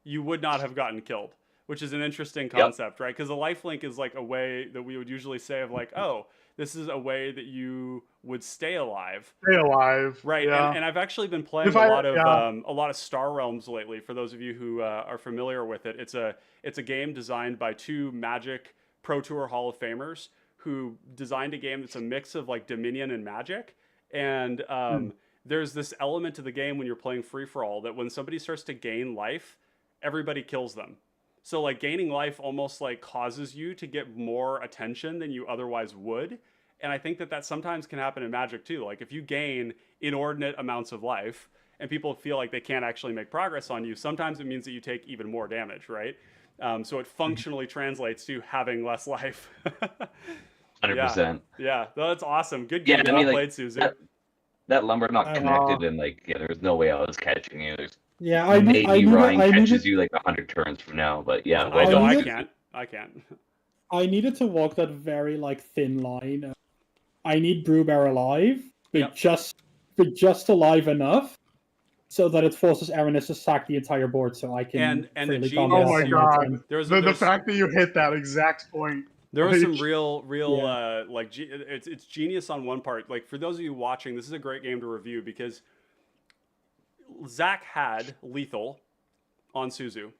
you would not have gotten killed, which is an interesting concept, right? Because the lifelink is like a way that we would usually say of like, oh, this is a way that you would stay alive. Stay alive. Right, Yeah. and I've actually been playing If a I- lot of yeah. a lot of Star Realms lately. For those of you who are familiar with it, it's a game designed by two Magic Pro Tour Hall of Famers who designed a game that's a mix of like Dominion and Magic. And there's this element to the game when you're playing free for all that when somebody starts to gain life, everybody kills them. So like gaining life almost like causes you to get more attention than you otherwise would. And I think that that sometimes can happen in Magic too. Like if you gain inordinate amounts of life and people feel like they can't actually make progress on you, sometimes it means that you take even more damage, right? So it functionally translates to having less life. 100%. Yeah, that's awesome. Good Yeah, game. I mean, Well like, played, Suzu. That Lumberknot I connected, and like, yeah, there was no way I was catching you. There's Yeah, I maybe needed, Ryan I catches needed, you like 100 turns from now, but yeah, I well know done. I needed- can't. I needed to walk that very like thin line. I need Brewbear alive, but Yep. just alive enough so that it forces Erinis to sack the entire board, so I can And the freely genius- combat Oh my on God. turn. The fact that you hit that exact point. There was some Like- real Yeah. it's genius on one part. Like for those of you watching, this is a great game to review because Zach had lethal on Suzu,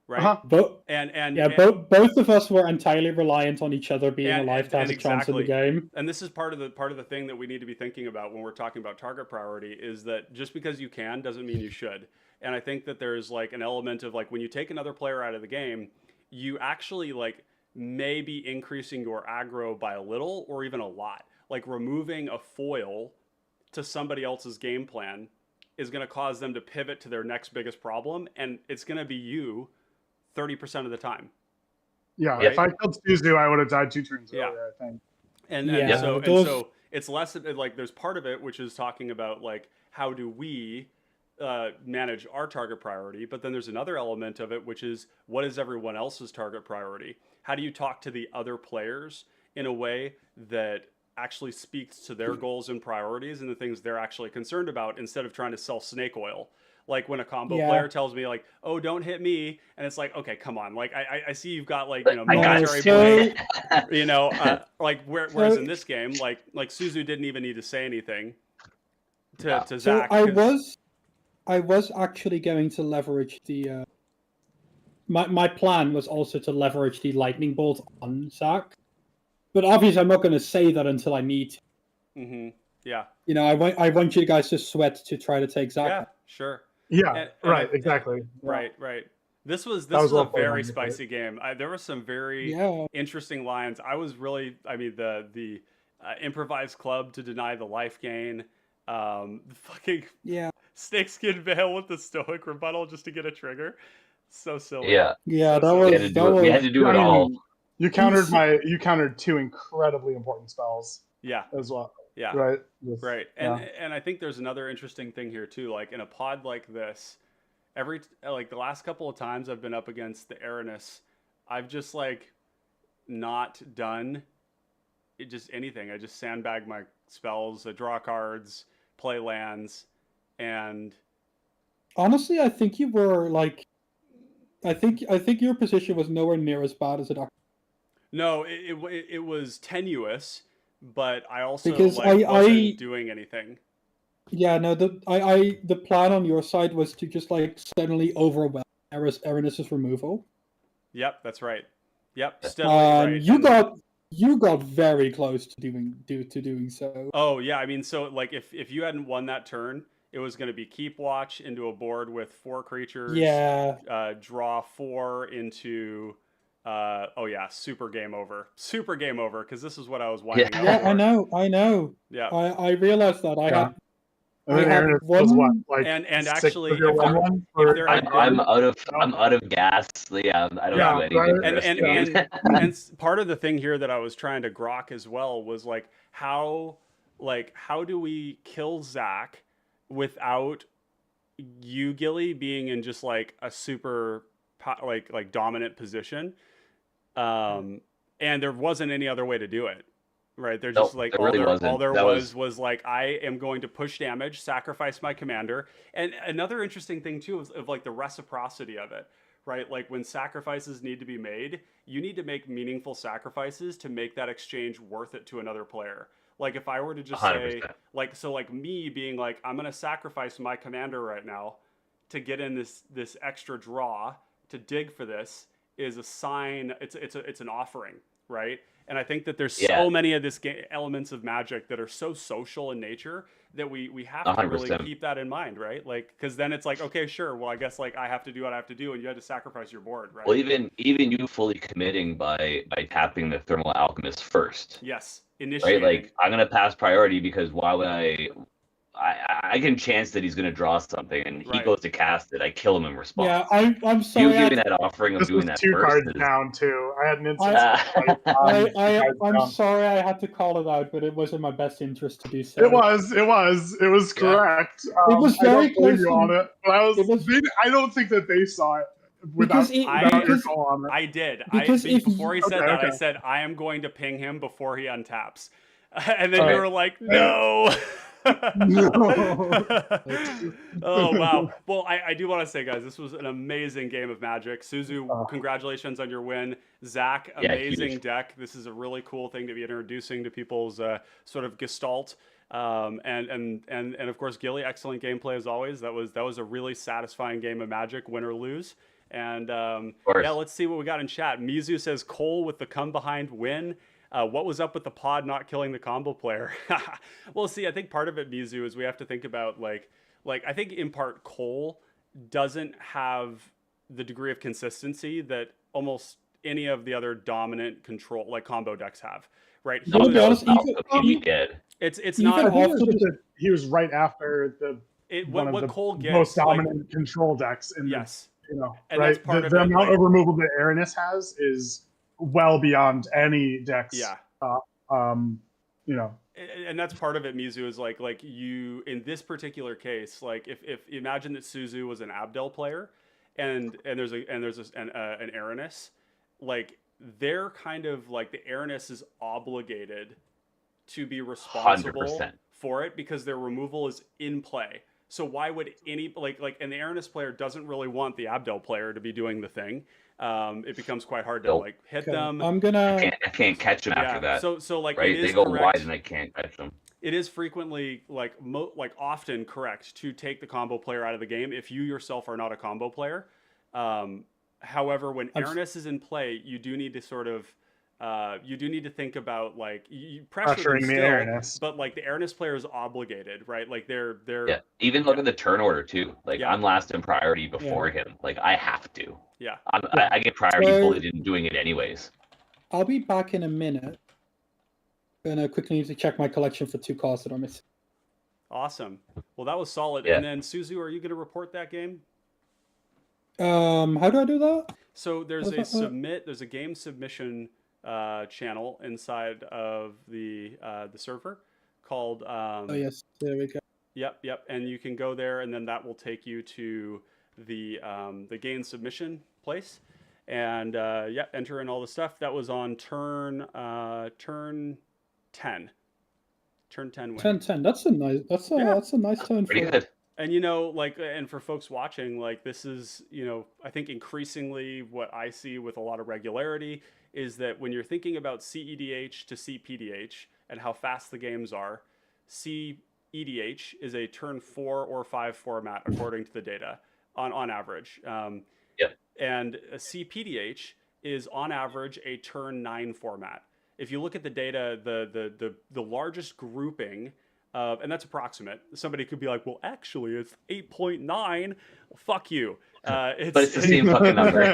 right? Uh-huh. But And yeah, both of us were entirely reliant on each other being And- alive to have and a chance in the game. And this is part of the thing that we need to be thinking about when we're talking about target priority is that just because you can doesn't mean you should. And I think that there's like an element of like when you take another player out of the game, you actually like may be increasing your aggro by a little or even a lot. Like removing a foil to somebody else's game plan is going to cause them to pivot to their next biggest problem, and it's going to be you 30% of the time. Yeah, Right? if I killed Suzu, I would have died 2 turns Yeah. earlier, I think. And Yeah, so those- so it's less of, like there's part of it which is talking about like how do we manage our target priority, but then there's another element of it which is what is everyone else's target priority? How do you talk to the other players in a way that actually speaks to their goals and priorities and the things they're actually concerned about instead of trying to sell snake oil? Like when a combo Yeah. player tells me like, "Oh, don't hit me," and it's like, "Okay, come on." Like I see you've got like I got military so- blade, like whereas So- in this game, like Suzu didn't even need to say anything to Yeah. to So Zach. I was actually going to leverage the. My plan was also to leverage the lightning bolt on Zach, but obviously I'm not going to say that until I need to. Mm-hmm. Yeah. You know, I want you guys to sweat to try to take Zach. Yeah. Sure. Yeah, And right, exactly. Yeah. Right. This was was a well played, very man. spicy game. There were some very Yeah. interesting lines. I was really, I mean, the improvised club to deny the life gain. The fucking Yeah. snakeskin veil with the stoic rebuttal just to get a trigger. So silly. Yeah, Yeah, that So was we had to that do it. was. We had to do I it mean, all. You countered 2 incredibly important spells Yeah. as well. Yeah. Right? Just- Right. yeah. And I think there's another interesting thing here too. Like in a pod like this, like the last couple of times I've been up against the Erinis, I've just like not done just anything. I just sandbag my spells, I draw cards, play lands, and Honestly, I think you were like. I think your position was nowhere near as bad as it actually. no, it was tenuous, but I also Because like I- wasn't doing anything. Yeah, no. The plan on your side was to just like suddenly overwhelm Erinis' removal. Yep, that's right. Yep, steadily right. You got very close to doing so. Oh yeah, I mean, so like if you hadn't won that turn, it was going to be keep watch into a board with 4 creatures. Yeah. Draw 4 into. Oh yeah, super game over. Super game over because this is what I was winding up Yeah, for. I know. Yeah, I realized that. I Yeah. had And then I had Aaron was what? one- Like and 6 actually, of your if there- 1/1 for there- I'm out of gas. Yeah, I don't Yeah, do anything. right. for the rest of the and, game. and part of the thing here that I was trying to grok as well was like how do we kill Zach without you, Gilly, being in just like a super like dominant position, and there wasn't any other way to do it. Right, they're just Nope, like there really all wasn't. there That was was like I am going to push damage, sacrifice my commander, and another interesting thing too of like the reciprocity of it, right? Like when sacrifices need to be made, you need to make meaningful sacrifices to make that exchange worth it to another player. Like if I were to just say 100%. like so like me being like I'm gonna sacrifice my commander right now to get in this extra draw to dig for this is a sign. It's an offering, right? And I think that there's Yeah, so many of this elements of Magic that are so social in nature that we have to really 100%. keep that in mind, right? Like because then it's like okay, sure, well I guess like I have to do what I have to do, and you had to sacrifice your board, Well, right? even you fully committing by tapping the Thermal Alchemist first, Yes, right? initiating. Like I'm gonna pass priority because why would I can chance that he's gonna draw something and he Right. goes to cast it. I kill him in response. Yeah, I'm You sorry. giving that offering of This was doing that 2 first cards is down too. I had an instance I, like 2 cards I'm down. sorry I had to call it out, but it was in my best interest to do so. It was Yeah. correct. It was I very don't blame close you to- on it, but it was- I don't think that they saw it Because without your because call on it. I did. Because if before he said Okay, that, I okay. said I am going to ping him before he untaps, and then you Alright. were like, no. No. Oh wow. Well, I do want to say, guys, this was an amazing game of Magic. Suzu, Oh. congratulations on your win. Zach, Yeah, amazing huge. deck. This is a really cool thing to be introducing to people's sort of gestalt. And of course, Gilly, excellent gameplay as always. That was a really satisfying game of Magic, win or lose. And course. yeah, let's see what we got in chat. Mizu says Koll with the come behind win. What was up with the pod not killing the combo player? Well, see, I think part of it, Mizu, is we have to think about like I think in part Koll doesn't have the degree of consistency that almost any of the other dominant control like combo decks have, right? No, to be honest, He did. It's even not I think it was after just that he was right after one of what the Koll gets most like, dominant control decks in yes, right. that's part of the it, amount like- of removal that Erinis has is well beyond any decks. yeah. And that's part of it, Mizu, is like you in this particular case, like if imagine that Suzu was an Abdel player, and there's an Erinis, like they're kind of like the Erinis is obligated to be responsible 100%. for it because their removal is in play. So why would any and the Erinis player doesn't really want the Abdel player to be doing the thing. It becomes quite hard to Nope. like hit Okay, them. I'm gonna. I can't catch him after that. So like right? it is They go correct. wide and I can't catch them. It is frequently like often correct to take the combo player out of the game if you yourself are not a combo player. However, when Erinis is in play, you do need to sort of think about like you pressure them Pressuring the still, Erinis. but like the Erinis player is obligated, right? Like they're Yeah. Even look at the turn order too. Like Yeah. I'm last in priority before him. Like I have to. yeah. I get priority So- bullied in doing it anyways. I'll be back in a minute. And I quickly need to check my collection for 2 cards that are missing. Awesome. Well, that was solid. Yeah. And then Suzu, are you going to report that game? How do I do that? So there's What's that? there's a game submission channel inside of the server called Oh yes, there we go. Yep, and you can go there, and then that will take you to the game submission place, and enter in all the stuff. That was on turn 10. Turn 10 win. 10-10. That's a nice turn Pretty for good. And and for folks watching, like this is, I think increasingly what I see with a lot of regularity is that when you're thinking about cEDH to cPDH and how fast the games are, cEDH is a turn 4 or 5 format according to the data on average. Yep. And a cPDH is on average a turn 9 format. If you look at the data, the largest grouping and that's approximate. Somebody could be like, well, actually, it's 8.9. Well, fuck you. But it's the same fucking number.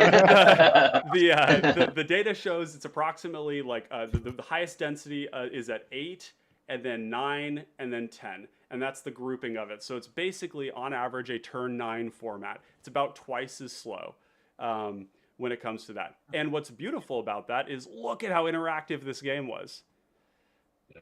The data shows it's approximately like the highest density is at 8, and then 9, and then 10. And that's the grouping of it. So it's basically, on average, a turn 9 format. It's about twice as slow when it comes to that. And what's beautiful about that is look at how interactive this game was.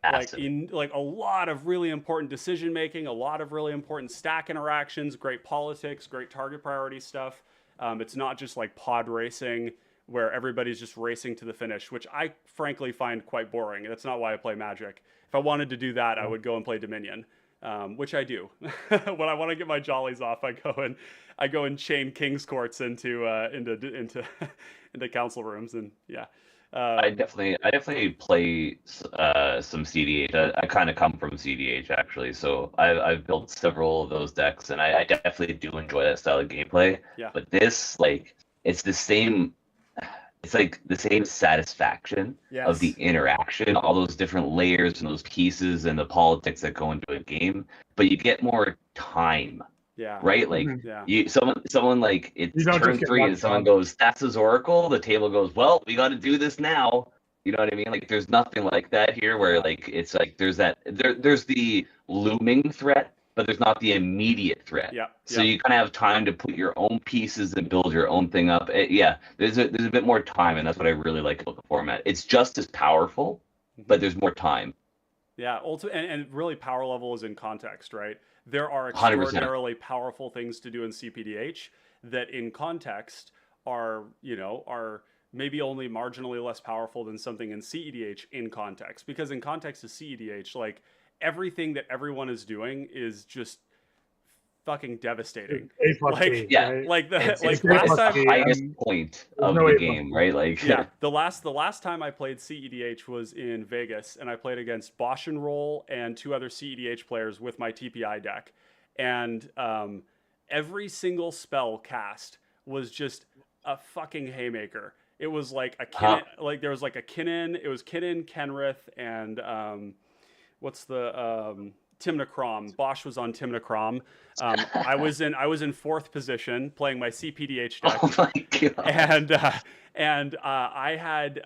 Massive. like a lot of really important decision making, a lot of really important stack interactions, great politics, great target priority stuff. It's not just like pod racing where everybody's just racing to the finish, which I frankly find quite boring. That's not why I play Magic. If I wanted to do that, I would go and play Dominion, which I do. When I want to get my jollies off, I go and chain King's Courts into into council rooms, and yeah. I definitely play some CDH. I kind of come from CDH actually, so I've built several of those decks, and I definitely do enjoy that style of gameplay. Yeah. But this, like, it's the same. It's like the same satisfaction of the interaction, all those different layers and those pieces and the politics that go into a game. But you get more time. Yeah. Right? Like someone like it's turn 3 and someone goes, "That's his oracle," the table goes, "Well, we gotta do this now." You know what I mean? Like there's nothing like that here where like it's like there's the looming threat, but there's not the immediate threat. Yeah. So you kind of have time to put your own pieces and build your own thing up. There's a bit more time, and that's what I really like about the format. It's just as powerful, but there's more time. Yeah, and really power level is in context, right? There are extraordinarily 100%. Powerful things to do in cPDH that in context are maybe only marginally less powerful than something in cEDH in context. Because in context of cEDH, like everything that everyone is doing is just fucking devastating. Like the highest point of the game, right? Like the last time I played cEDH was in Vegas, and I played against Bosch and Roll and 2 other cEDH players with my TPI deck, and every single spell cast was just a fucking haymaker. It was like a Kinnan, there was like a Kinnan. It was Kinnan, Kenrith, and what's the Timnacrom. Bosch was on Timnacrom. I was in 4th position playing my cPDH deck. Oh my god! And I had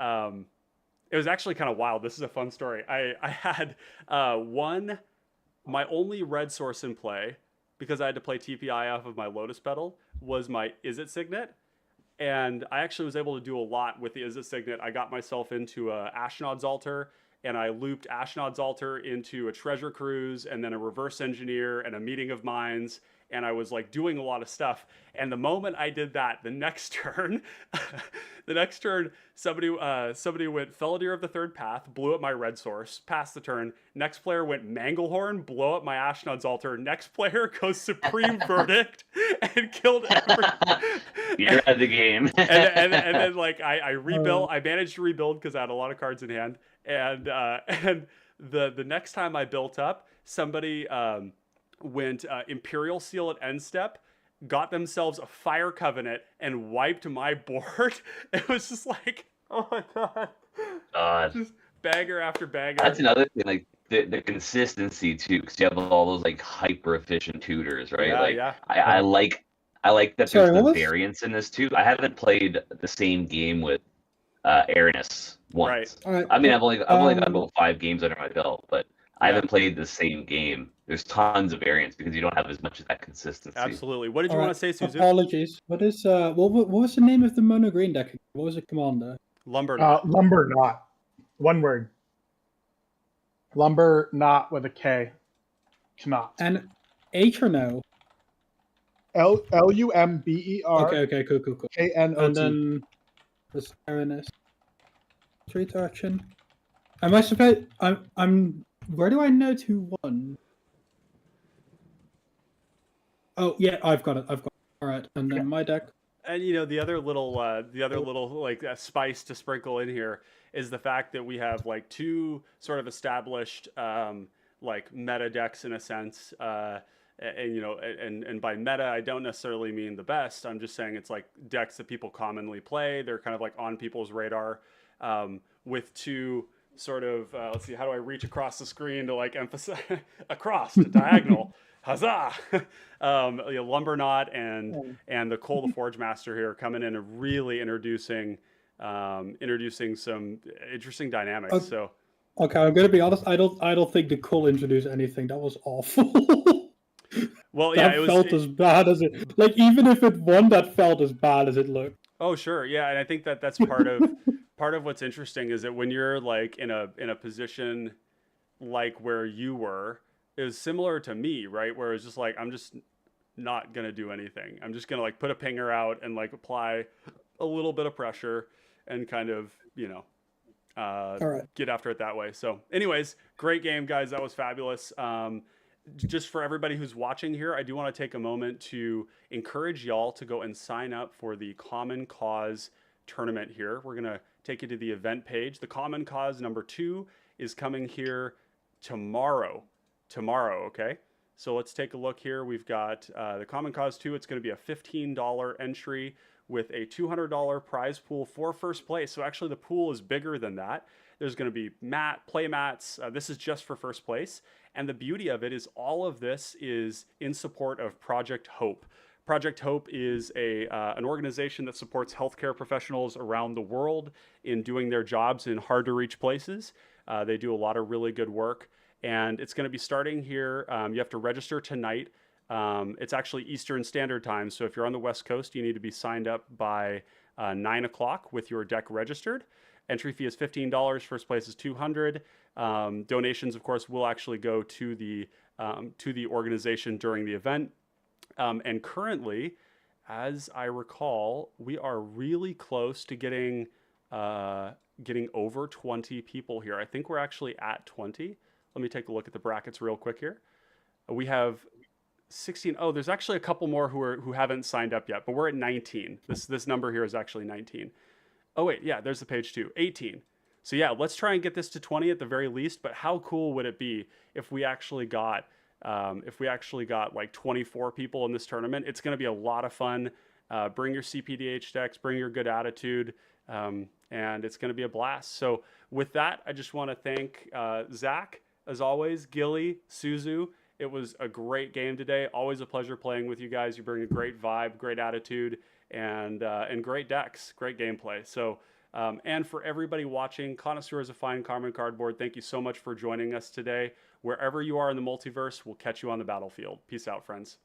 it was actually kind of wild. This is a fun story. I had my only red source in play because I had to play TPI off of my Lotus Petal was my Izzet Signet. And I actually was able to do a lot with the Izzet Signet. I got myself into Ashnod's Altar, and I looped Ashnod's Altar into a Treasure Cruise, and then a Reverse Engineer, and a Meeting of Minds, and I was like doing a lot of stuff. And the moment I did that, the next turn, somebody went Felidar of the Third Path, blew up my red source, passed the turn. Next player went Manglehorn, blow up my Ashnod's Altar. Next player goes Supreme Verdict and killed everyone. You're at the game. and then like I rebuilt. I managed to rebuild because I had a lot of cards in hand. And the next time I built up, somebody went Imperial Seal at end step, got themselves a Fire Covenant, and wiped my board. It was just like, oh my god, just banger after banger. That's another thing, like the consistency too, because you have all those like hyper efficient tutors, right? I like that there's variance in this too. I haven't played the same game with Erinis once. Right. I mean, I've only got about 5 games under my belt, but I haven't played the same game. There's tons of variance because you don't have as much of that consistency. Absolutely. What did you want to say, Suzu? Apologies. What was the name of the mono green deck? What was it, Commander? Lumberknot. Lumberknot. One word. Lumberknot with a K. Knot. And H or no? Lumber. Okay, cool. Knot. And then this Erinis Urchin. Am I supposed? I'm. Where do I know who won? Oh yeah, I've got it. All right, and then my deck. And the other little like spice to sprinkle in here is the fact that we have like 2 sort of established like meta decks in a sense. And by meta, I don't necessarily mean the best. I'm just saying it's like decks that people commonly play. They're kind of like on people's radar, with 2 sort of, let's see, how do I reach across the screen to like emphasize across the diagonal? Huzzah! Lumberknot and the Koll the Forge Master here coming in and really introducing some interesting dynamics. Okay, I'm gonna be honest. I don't think the Koll introduced anything. That was awful. Well, it felt as bad as it. Like even if it won, that felt as bad as it looked. Oh sure, yeah, and I think that's part of what's interesting is that when you're like in a position like where you were. It was similar to me, right? Where it's just like, I'm just not gonna do anything. I'm just gonna like put a pinger out and like apply a little bit of pressure and kind of, All right. get after it that way. So anyways, great game, guys. That was fabulous. Just for everybody who's watching here, I do want to take a moment to encourage y'all to go and sign up for the Common Cause tournament here. We're going to take you to the event page. The Common Cause number 2 is coming here tomorrow. Okay? So let's take a look here. We've got the Common Cause 2. It's going to be a $15 entry with a $200 prize pool for first place. So actually the pool is bigger than that. There's going to be play mats. This is just for first place. And the beauty of it is all of this is in support of Project Hope. Project Hope is an organization that supports healthcare professionals around the world in doing their jobs in hard to reach places. They do a lot of really good work. And it's going to be starting here. You have to register tonight. It's actually Eastern Standard Time. So if you're on the West Coast, you need to be signed up by 9 o'clock with your deck registered. Entry fee is $15. First place is $200. Donations, of course, will actually go to the organization during the event. And currently, as I recall, we are really close to getting over 20 people here. I think we're actually at 20. Let me take a look at the brackets real quick here. We have 16. Oh, there's actually a couple more who haven't signed up yet, but we're at 19. This number here is actually 19. Oh wait, yeah, there's the page 2, 18. So yeah, let's try and get this to 20 at the very least. But how cool would it be if we actually got like 24 people in this tournament? It's going to be a lot of fun. Bring your cPDH decks, bring your good attitude, and it's going to be a blast. So with that, I just want to thank Zach, as always, Gilly, Suzu. It was a great game today. Always a pleasure playing with you guys. You bring a great vibe, great attitude, and great decks, great gameplay. So, and for everybody watching, Connoisseurs of Fine Common Cardboard, thank you so much for joining us today. Wherever you are in the multiverse, we'll catch you on the battlefield. Peace out, friends.